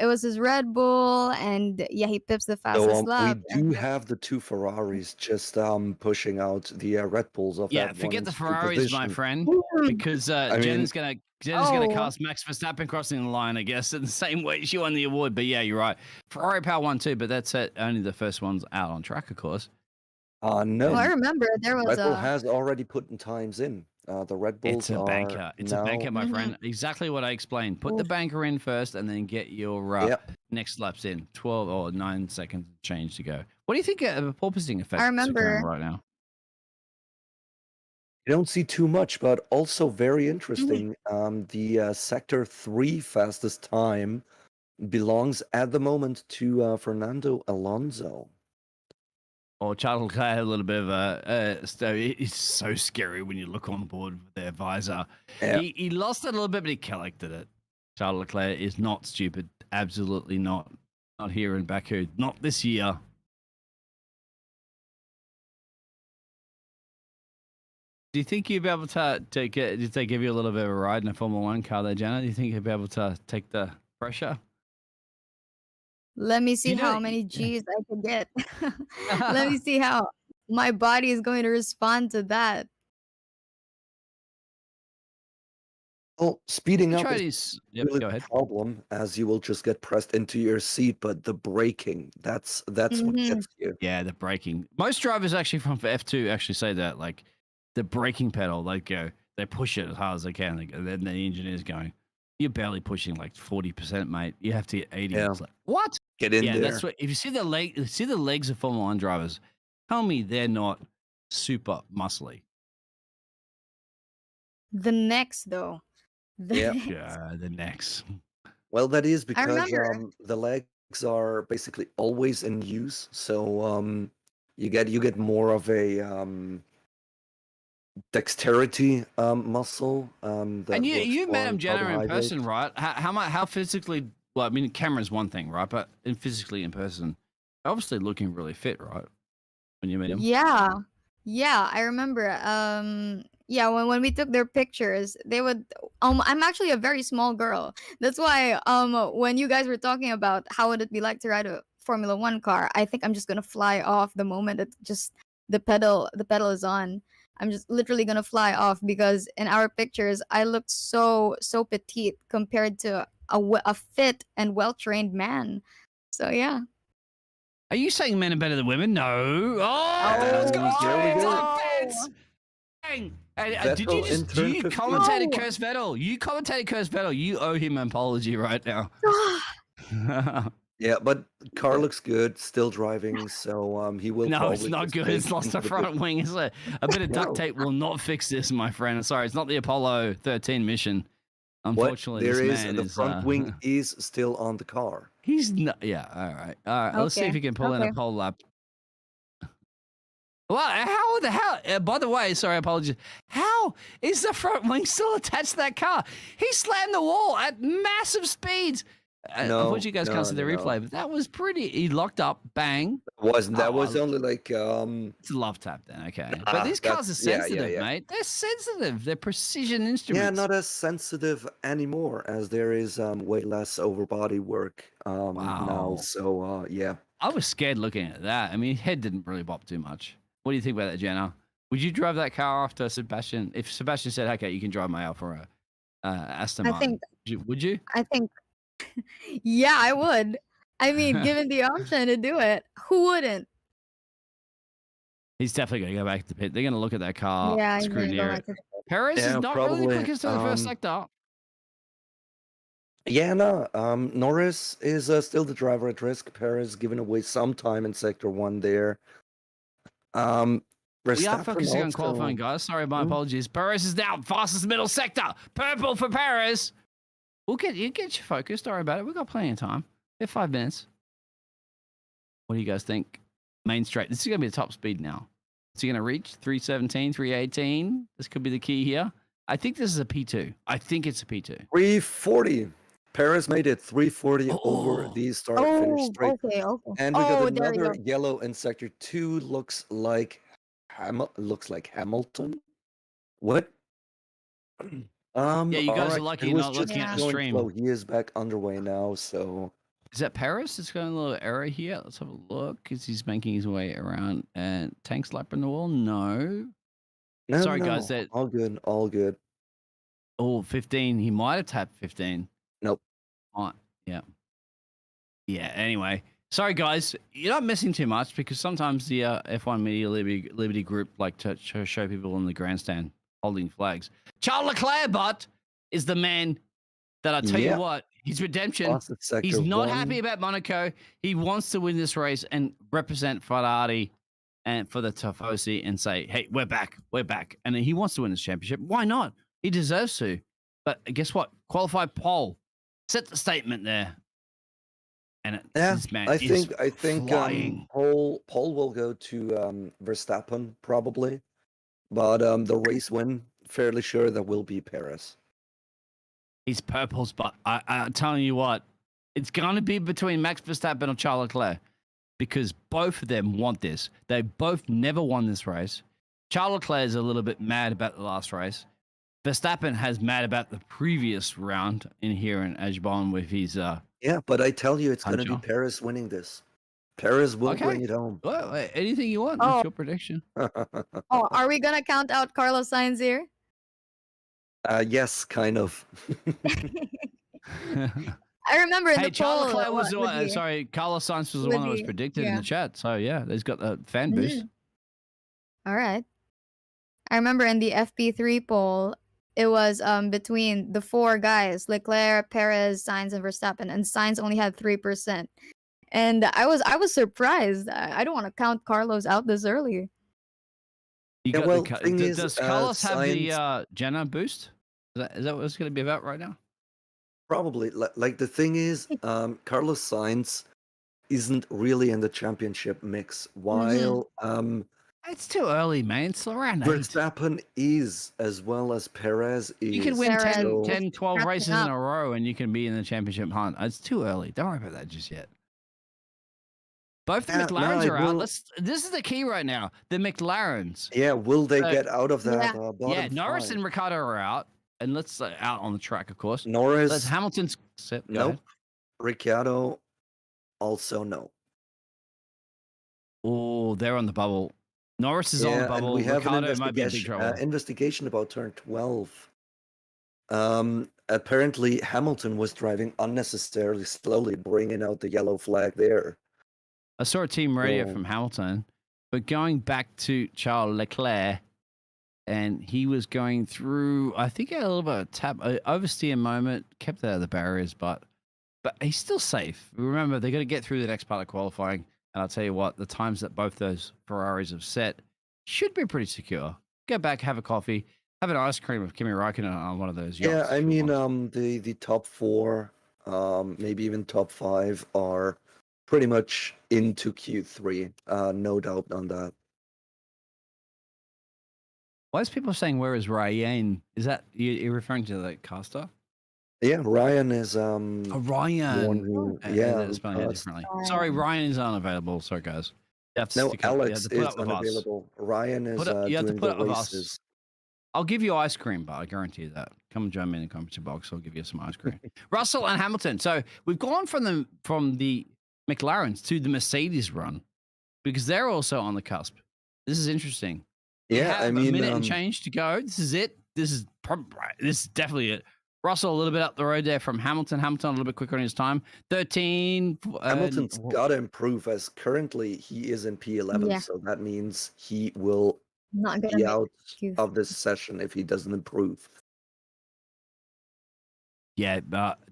was his Red Bull, and he pips the fastest lap. We do have the 2 Ferraris just pushing out the Red Bulls of that forget the Ferraris, position. my friend, because Jenna's gonna cast Max Verstappen crossing the line, I guess, in the same way she won the award. But yeah, you're right. Ferrari Power won too, but that's it. Only the first one's out on track, of course. No. Well, I remember there was Red Bull has already put in times in. The Red Bulls It's a are banker. It's a now. banker, my Mhm. friend. Exactly what I explained. Put the Oof. banker in first and then get your Yep. next laps in. 12 or 9 seconds change to go. What do you think of a porpoising effect I is occurring remember. right now? You don't see too much, but also very Mhm. interesting. The Sector 3 fastest time belongs at the moment to Fernando Alonso. Or Charles Leclerc had a little bit of it's so scary when you look on board with their visor. Yeah. He lost it a little bit, but he collected it. Charles Leclerc is not stupid. Absolutely not. Not here in Baku. Not this year. Do you think you'd be able to get? Did they give you a little bit of a ride in a Formula One car there, Janna? Do you think you'd be able to take the pressure? Let me see You know, how many G's I can get. Let me see how my body is going to respond to that. Well, speeding you up try is these. Yep, really go the ahead. problem, as you will just get pressed into your seat, but the braking, that's what Mhm. gets you. Yeah, the braking. Most drivers actually from F2 actually say that, like the braking pedal, they push it as hard as they can. Then the engineer's going, "You're barely pushing like 40%, mate. You have to get 80." Yeah. It's like, what? Get in Yeah, there. that's what. If you see the legs of Formula One drivers, tell me they're not super muscly. The next though. The Yeah. next. Yeah, the necks. Well, that is I because remember. the legs are basically always in use, so you get more of a dexterity muscle And that works you more met on him, Jenna, in person, carbohydrates. right? How physically? Well, I mean, camera's one thing, right? But physically in person, obviously looking really fit, right? When you meet him. Yeah. Yeah, I remember. Yeah, when we took their pictures, they would I'm actually a very small girl. That's why when you guys were talking about how would it be like to ride a Formula 1 car, I think I'm just going to fly off the moment it just the pedal is on. I'm just literally going to fly off because in our pictures I looked so petite compared to a fit and well-trained man. So yeah. Are you saying men are better than women? No. Oh, let's go And there we straight into go. the fence. Bang. Did you Vettel in do turn you 15. commentated No. curse Vettel? You commentated curse Vettel. You owe him an apology right now. Yeah, but car looks good, still driving, so he will No, it's probably not just good. take It's lost into the the front wing. It's a bit of duct No. tape will not fix this, my friend. Sorry, it's not the Apollo 13 mission. What Unfortunately, there this is, man the is front wing is still on the car. he's not. Yeah, all right. Let's see if Okay. he can pull in a Okay. pole lap. Well, how the hell? By the way, sorry, apologies. How is the front wing still attached to that car? He slammed the wall at massive speeds. No, Unfortunately, you guys can't see the no, no. replay, but that was pretty. He locked up, bang. That was Oh, only like it's a love tap then, okay. But these cars are yeah, sensitive, mate. They're sensitive. They're precision instruments. Yeah, not as sensitive anymore as there is way less overbody work now. Wow. So yeah. I was scared looking at that. I mean, his head didn't really bop too much. What do you think about that, Jenna? Would you drive that car after Sebastian? If Sebastian said, "Okay, you can drive my Alfa Aston I Martin," think would you? I think yeah, I would. I mean, given the option to do it, who wouldn't? He's definitely going to go back to the pit. They're going to look at that car, Yeah, I'm gonna go scrutineer back it. to the Perez is Yeah, not really the probably. quickest in the first sector. Yeah, no. Norris is still the driver at risk. Perez giving away some time in sector 1 there. We are Verstappen focusing on also. qualifying, guys. Sorry, my Hmm? apologies. Perez is now fastest middle sector. Purple for Perez. We'll get you focused. Don't worry about it. We've got plenty of time. We have 5 minutes. What do you guys think? Main straight. This is going to be the top speed now. Is he going to reach 317, 318? This could be the key here. I think this is a P2. I think it's a P2. 340. Perez made it 340 over Oh. the start-finish Oh, straight. okay. And we got Oh, there we another go. yellow in sector 2. Looks like Hamilton. What? Yeah, you guys alright, are lucky it you're was not just looking at the going stream. slow. He is back underway now, so Is that Paris? It's got a little error here. Let's have a look. Is he's making his way around and tank slapping the wall? No. no, Sorry, no, guys. That all good, all good. 15. He might have tapped 15. Nope. Yeah. Yeah. Anyway, sorry, guys. You're not missing too much because sometimes the F1 Media Liberty group like to show people on the grandstand holding flags. Charles Leclerc, but is the man that I tell you what, his redemption. He's not happy about Monaco. He wants to win this race and represent Ferrari and for the Tifosi and say, hey, we're back. And he wants to win this championship. Why not? He deserves to. But guess what? Qualified pole. Set the statement there. And this man I think flying. Paul will go to Verstappen probably, but the race win, fairly sure that will be Perez. He's purples, but I'm telling you what, it's going to be between Max Verstappen and Charles Leclerc because both of them want this. They both never won this race. Charles Leclerc is a little bit mad about the last race. Verstappen has mad about the previous round in here in Azerbaijan with his yeah, but I tell you, it's going to be Perez winning this. Perez will bring it home. Well, anything you want. That's your prediction. Are we going to count out Carlos Sainz here? Yes, kind of. I remember in the Charles poll. Leclerc was the one. Sorry, Carlos Sainz was the one that was predicted in the chat. So yeah, he's got the fan boost. All right. I remember in the FP3 poll, it was between the four guys: Leclerc, Perez, Sainz, and Verstappen, and Sainz only had 3%. And I was surprised. I don't want to count Carlos out this early. Does Carlos have the Janna boost? Is that what it's going to be about right now? Probably. Like the thing is, Carlos Sainz isn't really in the championship mix, while it's too early, man. It's around 8. Verstappen is, as well as Perez is. You can win 10, 12 races in a row and you can be in the championship hunt. It's too early. Don't worry about that just yet. Both the McLarens are out. This is the key right now. The McLarens. Yeah, will they get out of that? Yeah, Norris and Ricciardo are out. And let's out on the track, of course. Norris. Hamilton's set. Nope. Ricciardo also no. Oh, they're on the bubble. Norris is on the bubble. And we have Ricciardo might be in big trouble. Investigation about turn 12. Apparently, Hamilton was driving unnecessarily slowly, bringing out the yellow flag there. I saw a team radio from Hamilton, but going back to Charles Leclerc, and he was going through, I think, a little bit of oversteer moment, kept out of the barriers, but he's still safe. Remember, they're going to get through the next part of qualifying, and I'll tell you what, the times that both those Ferraris have set should be pretty secure. Go back, have a coffee, have an ice cream with Kimi Räikkönen on one of those yachts. Yeah, I mean, the top 4, maybe even top 5 are pretty much into Q3. No doubt on that. Why is people saying, where is Ryan? Is that you're referring to the caster? Yeah, Ryan is Ryan. That's spelling it differently. Sorry, Ryan is unavailable. Sorry, guys. Alex is unavailable. Ryan is you have to doing put the up with races. us. I'll give you ice cream, but I guarantee you that. Come and join me in the commentary box. I'll give you some ice cream. Russell and Hamilton. So we've gone from the McLarens to the Mercedes run because they're also on the cusp. This is interesting. Yeah, I mean, a minute and change to go. This is it. This is definitely it. Russell a little bit up the road there from Hamilton. Hamilton a little bit quicker in his time. 13. Hamilton's got to improve as currently he is in P11, so that means he will be out of this session if he doesn't improve. Yeah,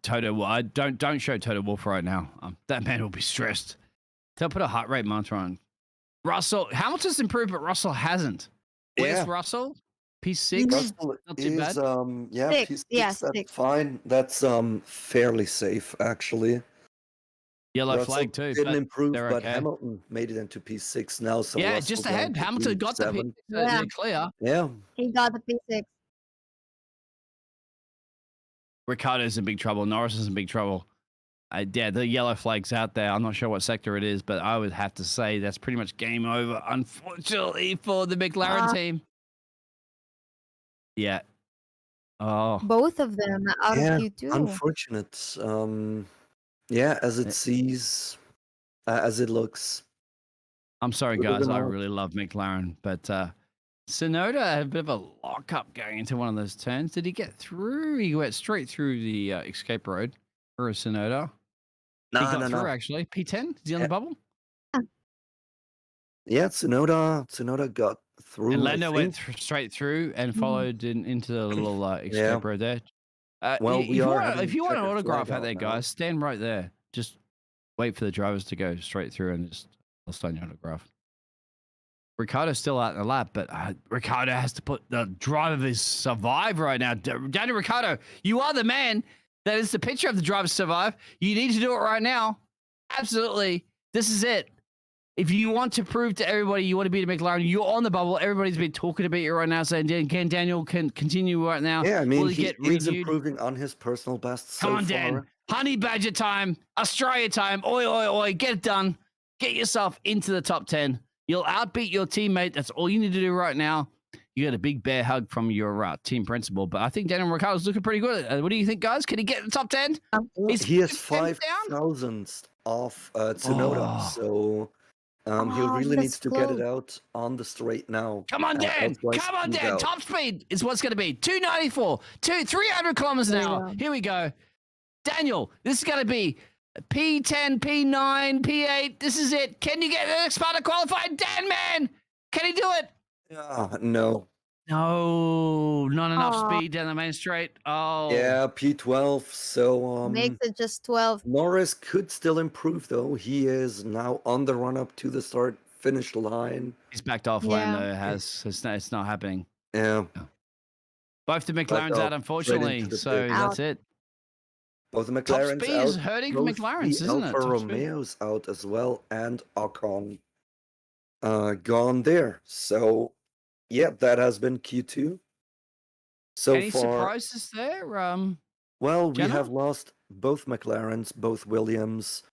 Toto. Don't show Toto Wolff right now. That man will be stressed. They'll put a heart rate monitor on. Hamilton's improved, but Russell hasn't. Where's Russell? P6. Russell not too bad. P6. That's fine. That's fairly safe actually. Yellow Russell flag too. Didn't improve, but okay. Hamilton made it into P6 now. So yeah, Russell just ahead. Hamilton got the P6. Clear. Yeah, he got the P6. Ricciardo's in big trouble. Norris is in big trouble. The yellow flag's out there. I'm not sure what sector it is, but I would have to say that's pretty much game over, unfortunately, for the McLaren team. Yeah. Oh. Both of them out of Q2. Unfortunate. As it looks. I'm sorry, guys. I really love McLaren, but Tsunoda had a bit of a lockup going into one of those turns. Did he get through? He went straight through the escape road for a Tsunoda. He got through, actually. P10? Is he on the bubble? Yeah, Tsunoda got through. And I Lando went think. straight through and Mhm. followed into the little escape road there. Well, If we you are want, having if you want an checkered autograph flag out out there, now. guys, stand right there. Just wait for the drivers to go straight through and just I'll sign your autograph. Ricardo's still out in the lap, but Ricardo has to put the drive of his survive right now. Daniel Ricciardo, you are the man. That is the picture of the driver survive. You need to do it right now. Absolutely. This is it. If you want to prove to everybody you want to be a McLaren, you're on the bubble. Everybody's been talking about you right now, saying Daniel can continue right now. Yeah, I mean, Will he get is renewed? improving on his personal best Come so on, Dan. far. Honey Badger time. Australia time. Oi, oi, oi. Get it done. Get yourself into the top 10. You'll outbeat your teammate. That's all you need to do right now. You got a big bear hug from your team principal. But I think Daniel Ricciardo's looking pretty good. What do you think, guys? Can he get in the top 10? He is 5 down? 5,000th off Tsunoda, Oh. so he really that's needs to get it close. out on the straight now. Come on, Dan. Otherwise Come on, he's Dan. out. Top speed is what's going to be 294, 300 kilometers an There you hour. go. Here we go. Daniel, this is going to be P10, P9, P8. This is it. Can you get the next part of qualified? Dan, man. Can he do it? No. No, not enough Aw. speed down the main straight. Oh. Yeah, P12. So Makes it just 12. Norris could still improve though. He is now on the run up to the start finish line. He's backed off. Yeah. Lando it's not happening. Yeah, Both the McLarens up, out, unfortunately. into the So pit. that's it. both the Top McLarens speed out. is hurting both McLarens, the isn't it? Alfa Top speed. Romeo's out as well, and Ocon gone there. So yeah, that has been Q2 so Any far. surprises there? Well, we Janna? have lost both McLarens, both Williams,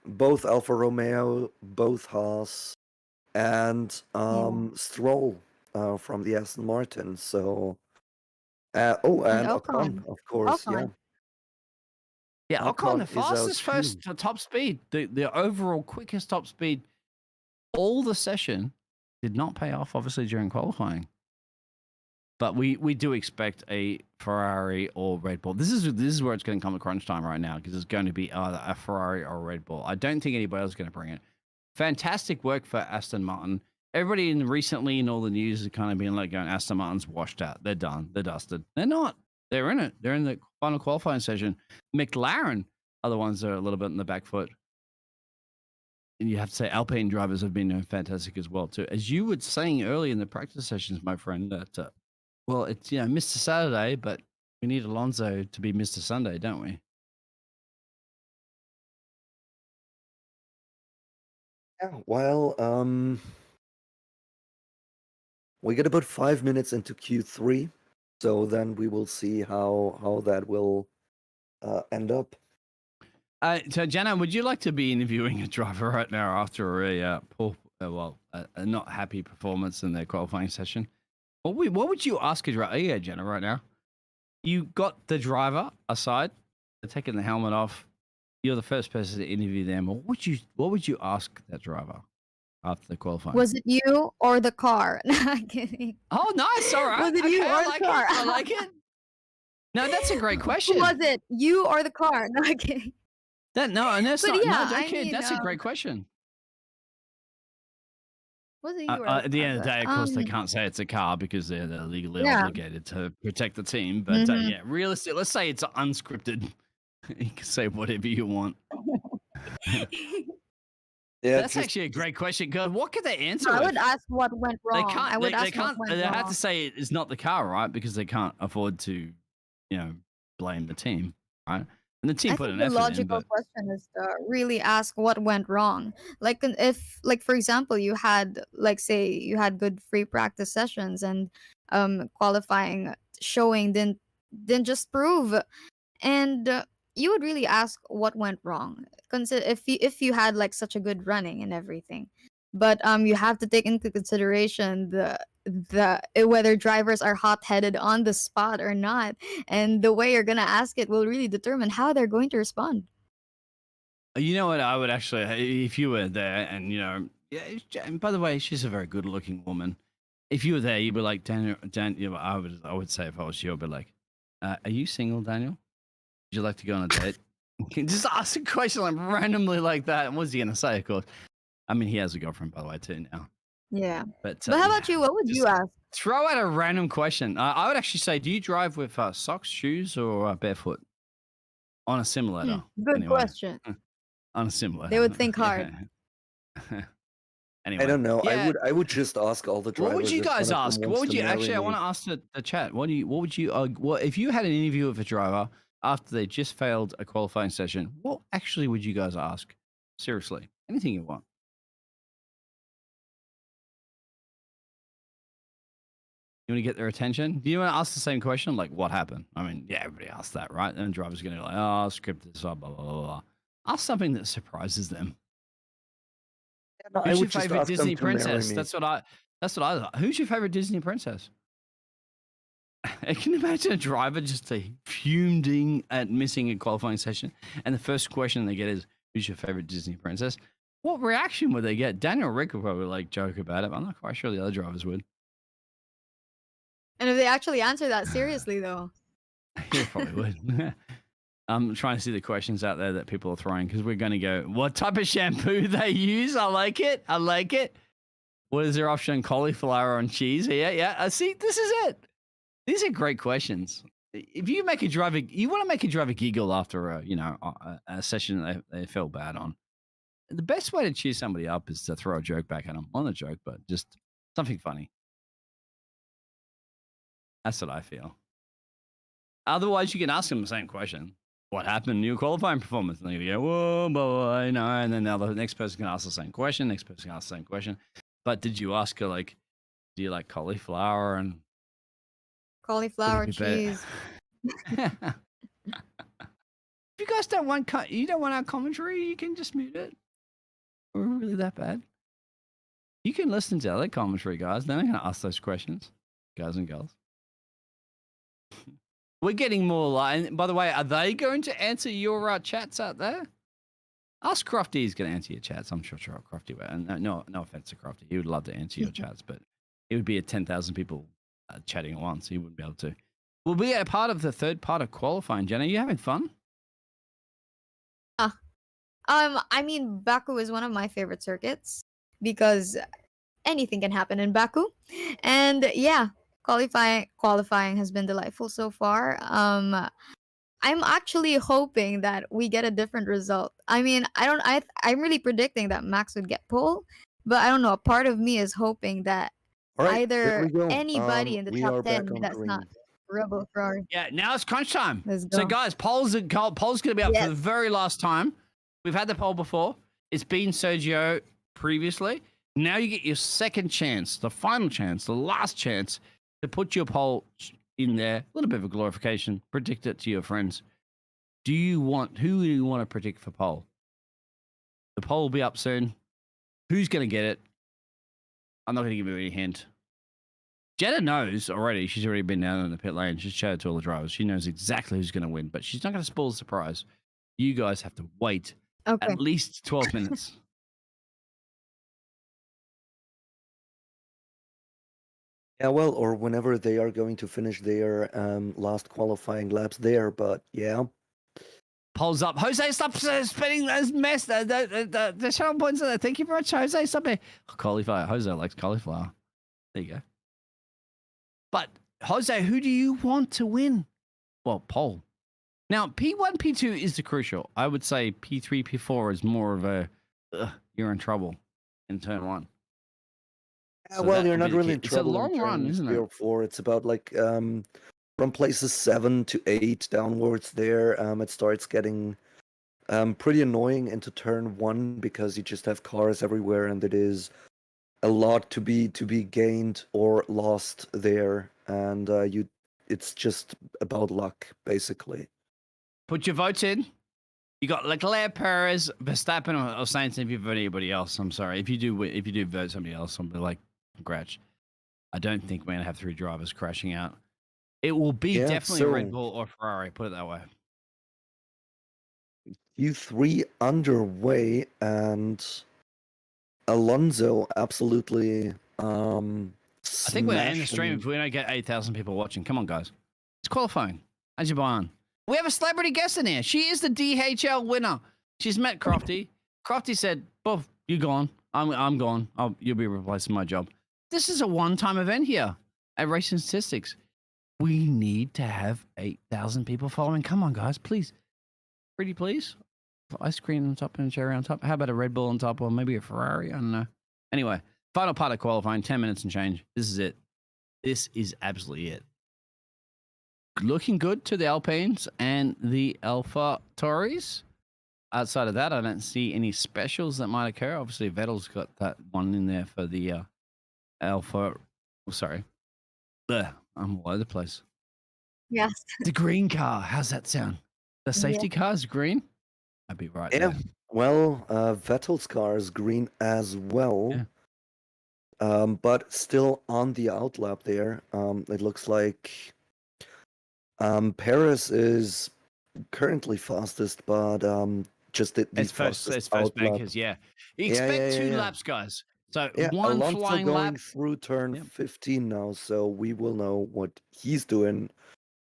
both Alfa Romeo, both Haas, and Stroll from the Aston Martin. So, and Ocon. Ocon, of course, Ocon. Yeah, Ocon, the Ocon is out fastest first top speed, the overall quickest top speed, all the session did not pay off, obviously, during qualifying. But we do expect a Ferrari or Red Bull. This is where it's going to come to crunch time right now, because it's going to be either a Ferrari or a Red Bull. I don't think anybody else is going to bring it. Fantastic work for Aston Martin. Everybody recently in all the news is kind of being like going, Aston Martin's washed out. They're done. They're dusted. They're not. They're in it. They're in the final qualifying session. McLaren are the ones that are a little bit in the back foot. And you have to say Alpine drivers have been fantastic as well too. As you were saying early in the practice sessions, my friend, that well, it's Mr. Saturday, but we need Alonso to be Mr. Sunday, don't we? Yeah, well, we get about 5 minutes into Q3, so then we will see how that will end up. So, Janna, would you like to be interviewing a driver right now after a poor, a not happy performance in their qualifying session? What would you ask a driver? Yeah, Janna, right now. You got the driver aside, they're taking the helmet off. You're the first person to interview them. What would you ask that driver after the qualifying? Was it you or the car? No, I'm kidding. Oh, nice. All right. Was it you or I the like car? it. I like it. No, that's a great question. Who was it? You or the car? No, I'm kidding. That's But not. yeah, No, I don't kid. mean, That's a great question. Was it you or At the end of the car? day, of course, they can't say it's a car because they're legally Yeah. obligated to protect the team. But Mhm. yeah, realistic. Let's say it's unscripted. You can say whatever you want. Yeah, That's actually a great question. Because what could they answer? I with? would ask what went They wrong. can't. I would They ask can't. what They went have wrong. to say it's not the car, right? Because they can't afford to, blame the team, right? And the team I put think an the effort in. logical But question is to really ask what went wrong. Like if, like for example, you had, like say you had good free practice sessions and qualifying showing didn't just prove, and you would really ask what went wrong. Consider if you had like such a good running and everything, but you have to take into consideration the whether drivers are hot-headed on the spot or not, and the way you're gonna ask it will really determine how they're going to respond. you know what? I would actually, if you were there, and and by the way, she's a very good-looking woman. If you were there, you'd be like, Daniel. I would say if I was you, I'd be like, "Are you single, Daniel? Would you like to go on a date?" Just ask a question like randomly like that. And what's he gonna say? Of course, I mean he has a girlfriend, by the way, too now. Yeah. But But how about you? What would you ask? throw out a random question. I would actually say, do you drive with socks, shoes, or barefoot? On a simulator. Good Anyway. question. On a simulator. They would think hard. Anyway. I don't know. Yeah. I would just ask all the drivers. What would you if guys one of ask? them What wants would to you actually? marry I want me. to ask the chat. What would you? If you had an interview with a driver after they just failed a qualifying session, what actually would you guys ask? Seriously, anything you want. You want to get their attention? Do you want to ask the same question? Like, what happened? I mean, yeah, everybody asks that, right? And the driver's going to be like, oh, script this up, blah, blah, blah, blah. Ask something that surprises them. No, I Who's your would just favorite ask them Disney to marry princess? me. That's what I. Who's your favorite Disney princess? I can imagine a driver just fuming at missing a qualifying session, and the first question they get is, "Who's your favorite Disney princess?" What reaction would they get? Daniel Rick would probably like joke about it. But I'm not quite sure the other drivers would. And if they actually answer that seriously, though. He probably would. I'm trying to see the questions out there that people are throwing because we're going to go, what type of shampoo they use? I like it. I like it. What is their option? Cauliflower on cheese? Yeah. I see. This is it. These are great questions. If you make a driver, you want to make a driver giggle after a session that they felt bad on. The best way to cheer somebody up is to throw a joke back at them. Not a joke, but just something funny. That's what I feel. Otherwise, you can ask them the same question. What happened in your qualifying performance? And they go, whoa, boy, no. And then the next person can ask the same question. Next person can ask the same question. But did you ask her, like, do you like cauliflower and Cauliflower cheese. If you guys don't want our commentary, you can just mute it. We're really that bad. You can listen to other commentary, guys. They're not going to ask those questions, guys and girls. We're getting more like. And by the way, are they going to answer your chats out there? Ask Crofty. He's going to answer your chats. I'm sure Crofty will. And no offense to Crofty. He would love to answer your chats, but it would be 10,000 people chatting at once. He wouldn't be able to. We'll be a part of the third part of qualifying. Janna, you having fun? I mean, Baku is one of my favorite circuits because anything can happen in Baku, and yeah, qualifying has been delightful so far. I'm actually hoping that we get a different result. I mean, I'm really predicting that Max would get pole, but I don't know. A part of me is hoping that All right, there either we go. anybody in the We are top back 10 on that's green. not Rebel Ferrari. Yeah, now it's crunch time. Let's So, go. guys, poll's going to be up for Yes. the very last time. We've had the poll before. It's been Sergio previously. Now you get your second chance, the final chance, the last chance to put your poll in there. A little bit of a glorification. Predict it to your friends. Who do you want to predict for poll? The poll will be up soon. Who's going to get it? I'm not going to give you any hint. Janna knows already. She's already been down in the pit lane. She's chatted to all the drivers. She knows exactly who's going to win, but she's not going to spoil the surprise. You guys have to wait Okay. at least 12 minutes. Yeah, well, or whenever they are going to finish their last qualifying laps there, but yeah. Polls up. Jose, stop spinning this mess. The channel points at that. Thank you very much, Jose. Stop it. Cauliflower. Jose likes cauliflower. There you go. But, Jose, who do you want to win? Well, poll. Now, P1, P2 is the crucial. I would say P3, P4 is more of a, you're in trouble in turn one. Yeah, So well, that you're would not be the really key. in It's a trouble long in run, turn isn't 3 it? or 4. It's about like from places 7 to 8 downwards there. It starts getting pretty annoying into turn 1 because you just have cars everywhere and it is a lot to be gained or lost there, and it's just about luck basically. Put your votes in. You got Leclerc, Perez, Verstappen, or Sainz. If you vote anybody else, I'm sorry. If you do vote somebody else, I'm like, congrats. I don't think we're gonna have 3 drivers crashing out. It will be Yeah, definitely a Red so- Bull or Ferrari. Put it that way. Q3 underway, and Alonso absolutely I think we're gonna end the stream if we don't get 8,000 people watching. Come on, guys. It's qualifying. Azerbaijan. We have a celebrity guest in here. She is the DHL winner. She's met Crofty. Crofty said, "Buff, you're gone. I'm gone. You'll be replacing my job. This is a one-time event here at Racing Statistics. We need to have 8,000 people following. Come on, guys, please. Pretty please. Ice cream on top and cherry on top. How about a Red Bull on top or maybe a Ferrari? I don't know. Anyway, final part of qualifying, 10 minutes and change. This is it. This is absolutely it. Looking good to the Alpines and the Alpha Tauris. Outside of that, I don't see any specials that might occur. Obviously, Vettel's got that one in there for the Alpha. Oh, sorry. I'm all over the place. Yes. The green car. How's that sound? The safety car is green? I'd be right Yeah. there. Well, Vettel's car is green as well. Yeah. But still on the outlap there. It looks like Paris is currently fastest, but just the It's first outlap. bankers, yeah. You expect two laps, guys. So one Alonso flying going lap. through turn 15 now, so we will know what he's doing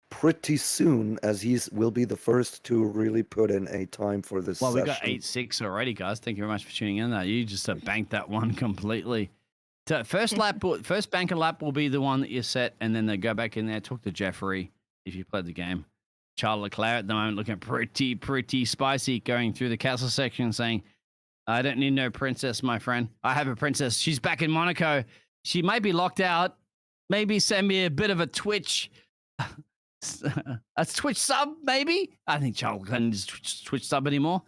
pretty soon, as will be the first to really put in a time for this Well, session. we got 8.6 already, guys. Thank you very much for tuning in. That you just banked that one completely. So first banker lap will be the one that you set, and then they go back in there, talk to Jeffrey if you played the game. Charles Leclerc at the moment looking pretty spicy, going through the castle section saying, I don't need no princess, my friend. I have a princess. She's back in Monaco. She might be locked out. Maybe send me a bit of a Twitch. A Twitch sub, maybe? I think Charles doesn't Twitch sub anymore.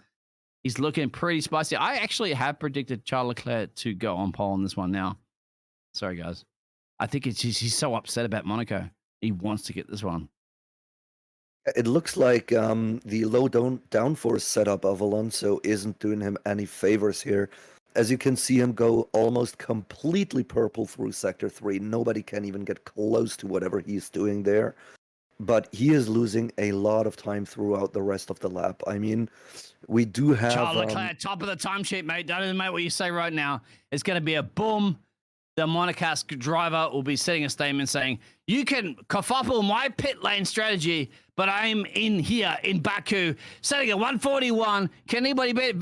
He's looking pretty spicy. I actually have predicted Charles Leclerc to go on pole on this one now. Sorry, guys. I think he's so upset about Monaco. He wants to get this one. It looks like the low downforce setup of Alonso isn't doing him any favors here. As you can see him go almost completely purple through Sector 3. Nobody can even get close to whatever he's doing there. But he is losing a lot of time throughout the rest of the lap. I mean, we do have... Charles Leclerc, top of the timesheet, mate. Doesn't matter what you say right now. It's going to be a boom. The Monegasque driver will be setting a statement saying, you can kerfuffle my pit lane strategy, but I'm in here in Baku, setting a 141. Can anybody beat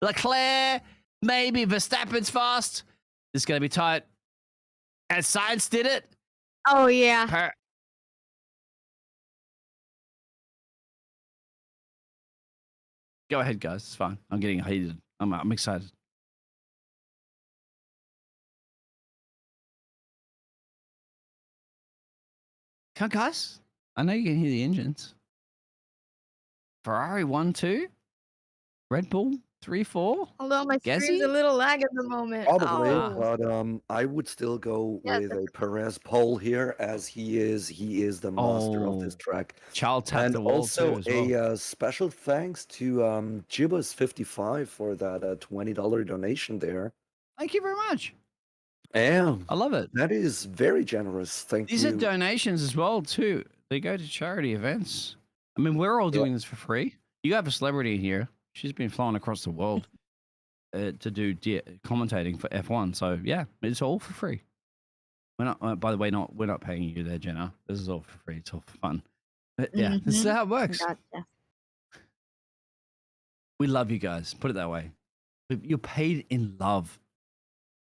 Leclerc? Maybe Verstappen's fast. This is going to be tight. And Sainz did it. Oh, yeah. Go ahead, guys. It's fine. I'm getting heated. I'm excited. Come on, guys. I know you can hear the engines. Ferrari 1-2. Red Bull 3-4. Although my Gasly? screen's a little lag at the moment. Probably, Oh. but I would still go Yeah, with a Perez pole here, as he is the master of this track. Charles tapped And the wall also too as well. a special thanks to Jibbas55 for that $20 donation there. Thank you very much. Yeah, I love it. that is very generous. Thank These you. are donations as well too. They go to charity events. I mean, we're all doing this for free. You have a celebrity here. She's been flying across the world to do commentating for F1. So yeah, it's all for free. We're not. By the way, we're not paying you there, Janna. This is all for free. It's all for fun. But yeah, this is how it works. Gotcha. We love you guys. Put it that way. You're paid in love.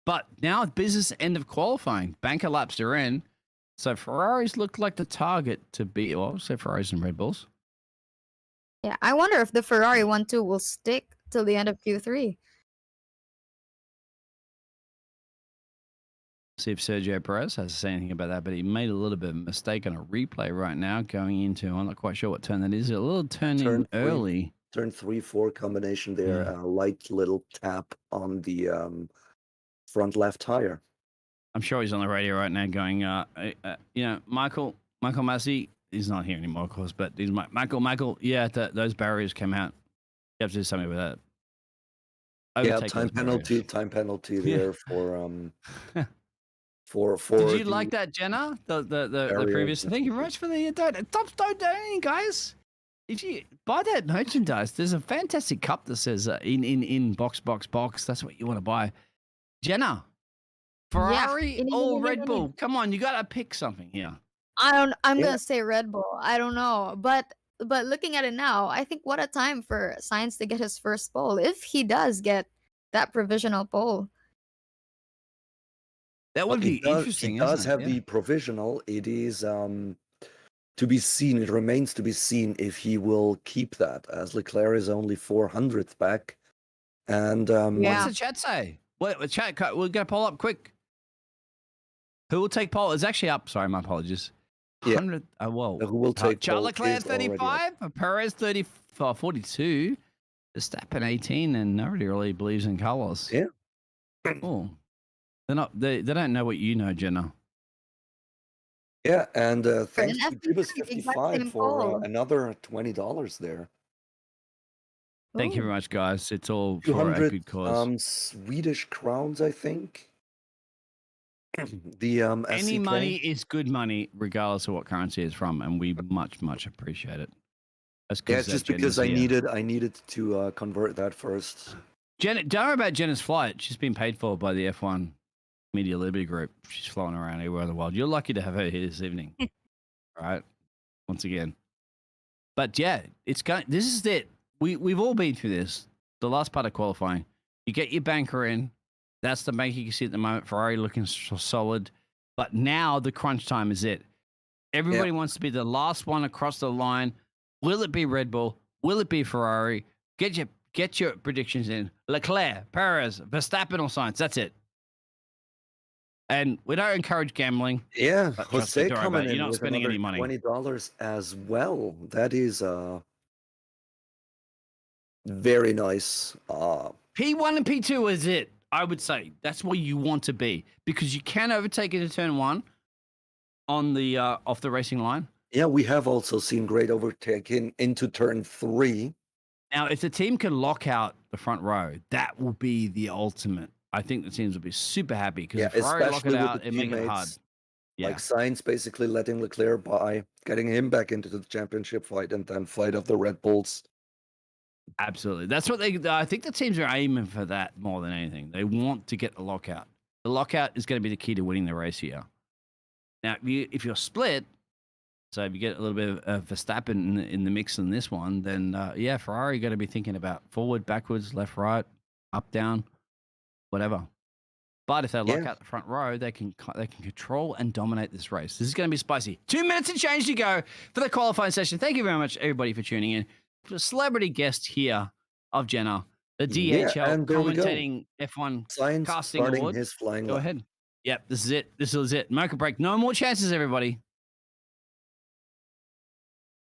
But now business end of qualifying. Banker laps are in. So Ferraris look like the target to beat. Well, say Ferraris and Red Bulls. Yeah, I wonder if the Ferrari 1-2 will stick till the end of Q3. See if Sergio Perez has to say anything about that, but he made a little bit of a mistake on a replay right now going into, I'm not quite sure what turn that is. A little turn in early. Turn 3-4 combination there. A light little tap on the front left tire. I'm sure he's on the radio right now going, Michael Massey, he's not here anymore, of course, but he's Michael, yeah, those barriers came out. You have to do something with that. Overtake time penalty there for Did you like that, Janna? The previous. Thank you very much for the stop donating, guys. If you buy that merchandise, there's a fantastic cup that says in box. That's what you want to buy. Janna, Ferrari or Red Bull? Come on, you gotta pick something here. I'm gonna say Red Bull. I don't know, but looking at it now, I think what a time for Sainz to get his first pole. If he does get that provisional pole. That would be interesting. He does isn't it? have Yeah. the provisional. It is to be seen. It remains to be seen if he will keep that, as Leclerc is only 400th back. And Yeah. What's the chat say? Wait, chat. We're gonna poll up quick. Who will take pole? It's actually up. Sorry, my apologies. Yeah. 100. Whoa. who will take Charles pole Leclerc is already up. 35, Perez 42, Verstappen 18, and nobody really believes in Carlos. Yeah. Oh, they're not. They don't know what you know, Janna. Yeah, and thanks an to Biggles F3, exact 55 same for pole. another $20 there. Thank you Ooh. very much, guys. It's all for a 200 good cause. Swedish crowns, I think. The Any SCK. money is good money, regardless of what currency it's from, and we much appreciate it. That's Yeah, it's just because I needed. needed to convert that first. Jenna, don't worry about Jenna's flight. She's been paid for by the F1 Media Liberty Group. She's flying around everywhere in the world. You're lucky to have her here this evening. All right. Once again. But yeah, this is it. We've all been through this. The last part of qualifying. You get your banker in. That's the banker you can see at the moment. Ferrari looking solid. But now the crunch time is it. Everybody wants to be the last one across the line. Will it be Red Bull? Will it be Ferrari? Get your predictions in. Leclerc, Perez, Verstappen or Sainz. That's it. And we don't encourage gambling. Yeah, But trust me, Jose don't worry about coming it. in You're not with spending another any money. $20 as well. That is very nice. P1 and P2 is it, I would say. That's where you want to be because you can overtake into turn one on the off the racing line. Yeah, we have also seen great overtaking into turn 3. Now, if the team can lock out the front row, that will be the ultimate. I think the teams will be super happy because if Ferrari lock it out, it make it hard. Yeah. Like Sainz basically letting Leclerc by, getting him back into the championship fight, and then fight off the Red Bulls. Absolutely. That's what I think the teams are aiming for that more than anything. They want to get the lockout. The lockout is going to be the key to winning the race here. Now, if you're split, so if you get a little bit of Verstappen in the mix in this one, then yeah, Ferrari got to be thinking about forward, backwards, left, right, up, down, whatever. But if they lock out the front row, they can control and dominate this race. This is going to be spicy. 2 minutes and change to go for the qualifying session. Thank you very much, everybody, for tuning in. The celebrity guest here of Janna, the DHL commentating F1 Sainz casting award. His flying Go lap. ahead. Yep, this is it. This is it. Mocha break. No more chances, everybody.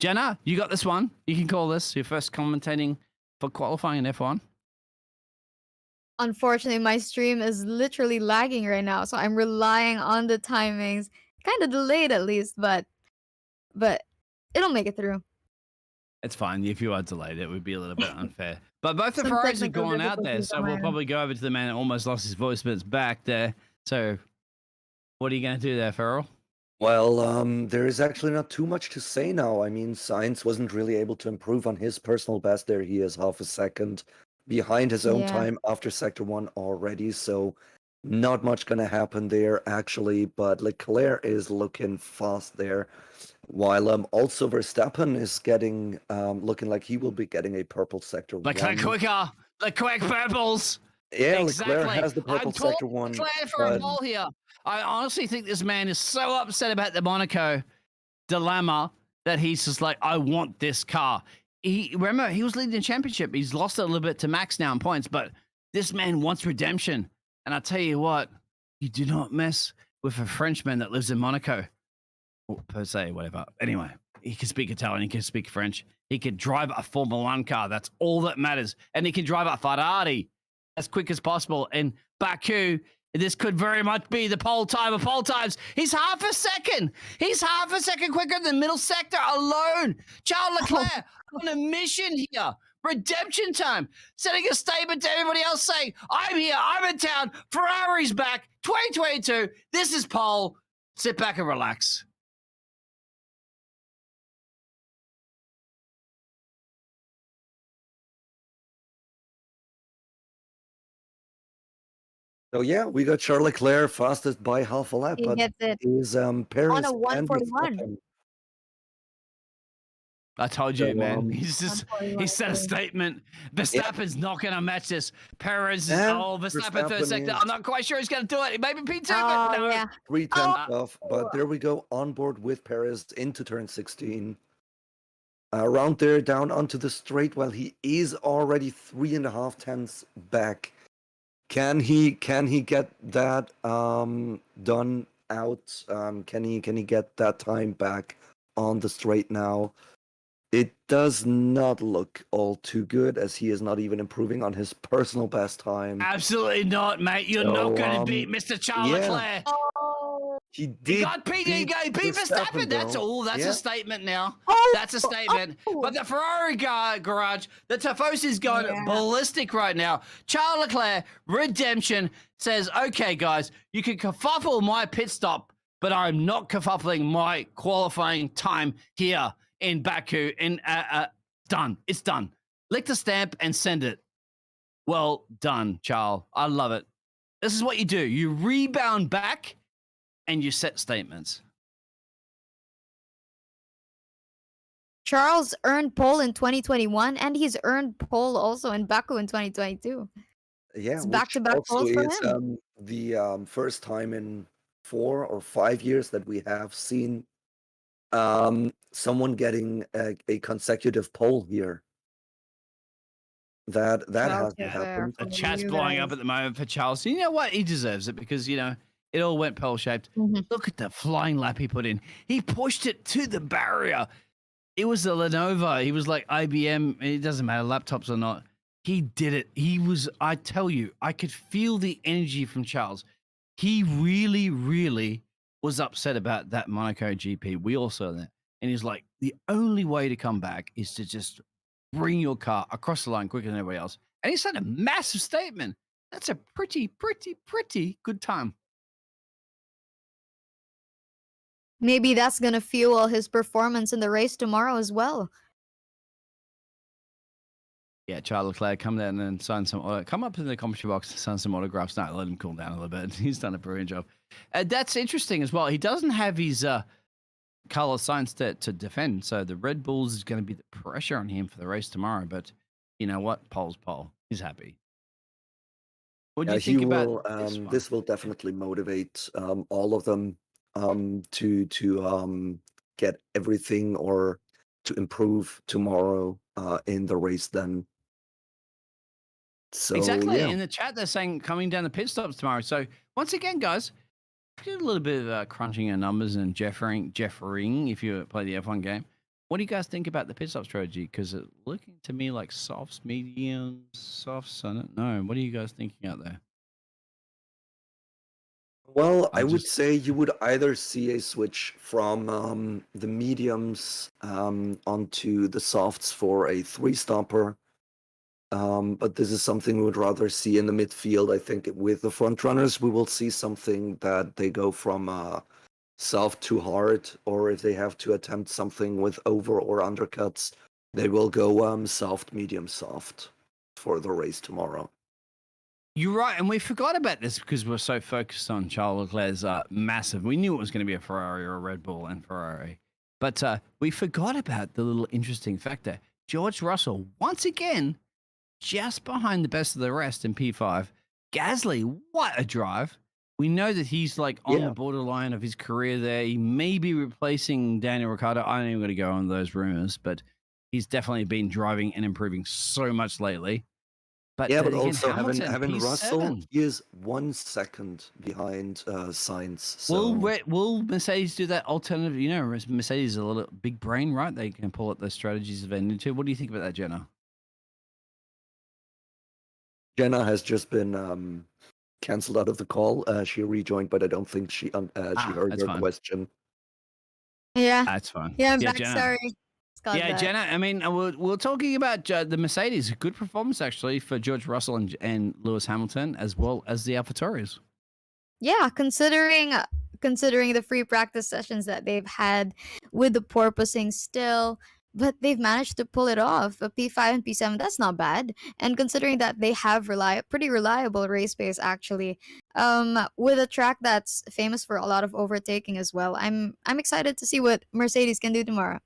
Janna, you got this one. You can call this your first commentating for qualifying in F1. Unfortunately, my stream is literally lagging right now, so I'm relying on the timings. Kind of delayed at least, but it'll make it through. It's fine. If you are delayed, it would be a little bit unfair. But both the Some Ferraris have technical gone out there, difficulties so on we'll my probably go over to the man that almost lost his voice, but it's back there. So what are you going to do there, Ferral? Well, there is actually not too much to say now. I mean, Sainz wasn't really able to improve on his personal best there. He is half a second behind his own time after Sector 1 already, so not much going to happen there, actually. But Leclerc is looking fast there, while also Verstappen is getting, looking like he will be getting a purple Sector 1. Leclerc quicker! Leclerc purples! Yeah, Exactly. Leclerc has the purple Sector 1. Leclerc for a ball here. I honestly think this man is so upset about the Monaco dilemma that he's just like, I want this car. Remember, he was leading the championship. He's lost it a little bit to Max now in points, but this man wants redemption. And I tell you what, you do not mess with a Frenchman that lives in Monaco. Or per se, whatever. Anyway, he can speak Italian, he can speak French. He can drive a Formula One car. That's all that matters. And he can drive a Ferrari as quick as possible. And Baku, this could very much be the pole time of pole times. He's half a second. He's half a second quicker than the middle sector alone. Charles Leclerc on a mission here. Redemption time. Setting a statement to everybody else saying, I'm here. I'm in town. Ferrari's back. 2022. This is pole. Sit back and relax. So yeah, we got Charles Leclerc fastest by half a lap, He but gets it is Perez on a and 141. Verstappen. I told you, So, man. He said a statement. Verstappen's not going to match this. Perez is, Verstappen third sector. I'm not quite sure he's going to do it. Maybe P2, but no. Yeah. 3/10 off, but there we go, on board with Perez into turn 16. Around there, down onto the straight, while he is already 3.5 tenths back. Can he get that done out? Can he get that time back on the straight now? It does not look all too good, as he is not even improving on his personal best time. Absolutely not, mate. You're not going to beat Mr. Charles Leclerc. Oh. He did. He got beat Verstappen. That's all. That's a statement now. That's a statement. But the Ferrari garage, the Tifosi's going ballistic right now. Charles Leclerc, redemption, says, okay, guys, you can kerfuffle my pit stop, but I'm not kerfuffling my qualifying time here in Baku. Done. It's done. Lick the stamp and send it. Well done, Charles. I love it. This is what you do. You rebound back and you set statements. Charles earned pole in 2021, and he's earned pole also in Baku in 2022. Yeah, it's back-to-back poles for him. The first time in 4 or 5 years that we have seen someone getting a consecutive pole here. That hasn't happened. The chat's blowing up at the moment for Charles. You know what? He deserves it because, you know, it all went pearl-shaped. Look at the flying lap he put in. He pushed it to the barrier. It was a Lenovo. He was like IBM. It doesn't matter, laptops or not. He did it. He was, I tell you, I could feel the energy from Charles. He really, really was upset about that Monaco GP. We all saw that. And he's like, the only way to come back is to just bring your car across the line quicker than everybody else. And he said a massive statement. That's a pretty good time. Maybe that's going to fuel his performance in the race tomorrow as well. Yeah, Charles Leclerc, come down and sign some. Come up in the commentary box and sign some autographs. No, let him cool down a little bit. He's done a brilliant job. That's interesting as well. He doesn't have his Carlos Sainz to defend, so the Red Bulls is going to be the pressure on him for the race tomorrow. But you know what? Pole's pole. He's happy. What do you think about this one? This will definitely motivate all of them to get everything or to improve tomorrow in the race then. So, exactly. yeah. In the chat, they're saying coming down the pit stops tomorrow. So once again, guys, did a little bit of crunching your numbers and jeffering if you play the F1 game. What do you guys think about the pit stop strategy? Because it's looking to me like softs, mediums, softs. I don't know. What are you guys thinking out there? Well, I would say you would either see a switch from the mediums onto the softs for a 3-stopper. But this is something we would rather see in the midfield. I think with the front runners, we will see something that they go from soft to hard, or if they have to attempt something with over or undercuts, they will go soft, medium, soft for the race tomorrow. You're right, and we forgot about this because we're so focused on Charles Leclerc's massive. We knew it was going to be a Ferrari or a Red Bull and Ferrari, but we forgot about the little interesting factor. George Russell, once again, just behind the best of the rest in P5. Gasly, what a drive. We know that he's like on the borderline of his career there. He may be replacing Daniel Ricciardo. I don't even going to go on those rumors, but he's definitely been driving and improving so much lately. But yeah, but again, also Hamilton, having Russell, P7. he is 1 second behind Sainz. So. Will Mercedes do that alternative? You know, Mercedes is a little big brain, right? They can pull up those strategies if they need to. What do you think about that, Janna? Janna has just been cancelled out of the call. She rejoined, but I don't think she heard your question. Yeah, That's fine. Yeah, I'm back. Janna. Sorry. Yeah, Janna, I mean, we're talking about the Mercedes. Good performance, actually, for George Russell and Lewis Hamilton, as well as the AlphaTauris. Yeah, considering the free practice sessions that they've had with the porpoising still, but they've managed to pull it off. A P5 and P7, that's not bad. And considering that they have pretty reliable race pace, actually, with a track that's famous for a lot of overtaking as well, I'm excited to see what Mercedes can do tomorrow.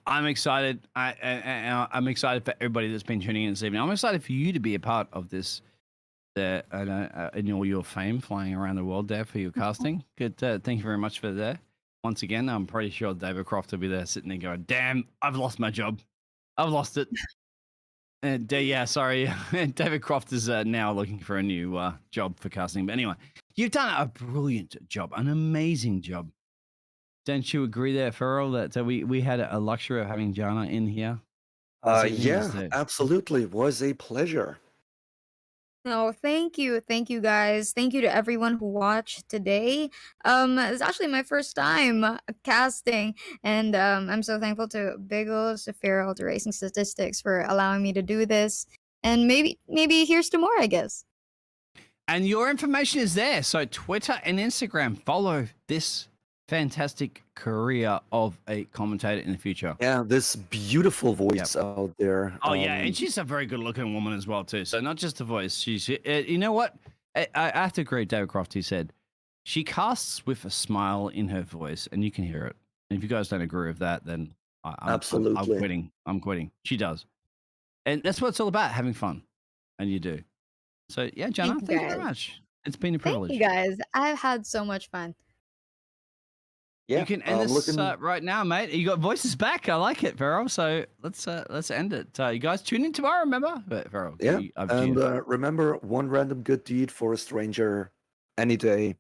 I'm excited. I'm excited for everybody that's been tuning in this evening. I'm excited for you to be a part of this. In all your fame, flying around the world there for your casting. Good. Thank you very much for that. Once again, I'm pretty sure David Croft will be there sitting there going, "Damn, I've lost my job. I've lost it." And yeah, sorry, David Croft is now looking for a new job for casting. But anyway, you've done a brilliant job, an amazing job. Don't you agree there, Ferral, that we had a luxury of having Janna in here? Yeah, absolutely. It was a pleasure. No, thank you. Thank you guys. Thank you to everyone who watched today. It's actually my first time casting, and I'm so thankful to Biggles, to Ferral, to Racing Statistics for allowing me to do this. And maybe here's to more, I guess. And your information is there. So Twitter and Instagram, follow this fantastic career of a commentator in the future. Yeah, this beautiful voice out there. Oh yeah, and she's a very good-looking woman as well too. So not just the voice. She's, you know what? I have to agree. David Croft, he said, she casts with a smile in her voice, and you can hear it. And if you guys don't agree with that, then Absolutely. I'm quitting. I'm quitting. She does, and that's what it's all about: having fun, and you do. So yeah, Janna, thank you very much. It's been a privilege. Thank you guys. I've had so much fun. Yeah, you can end this right now, mate. You got voices back. I like it, Ferral. So let's end it. You guys tune in tomorrow. Remember, Ferral. Yeah, and remember, one random good deed for a stranger, any day,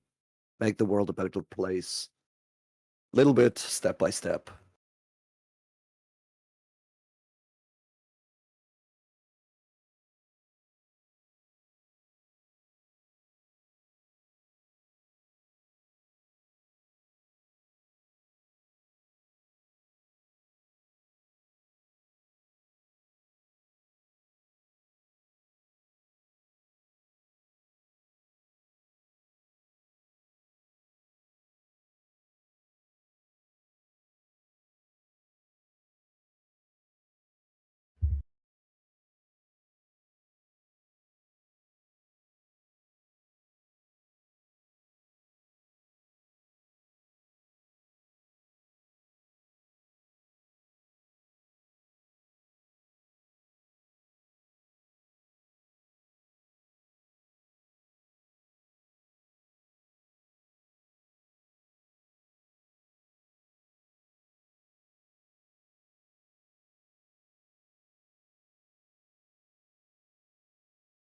make the world a better place. Little bit, step by step.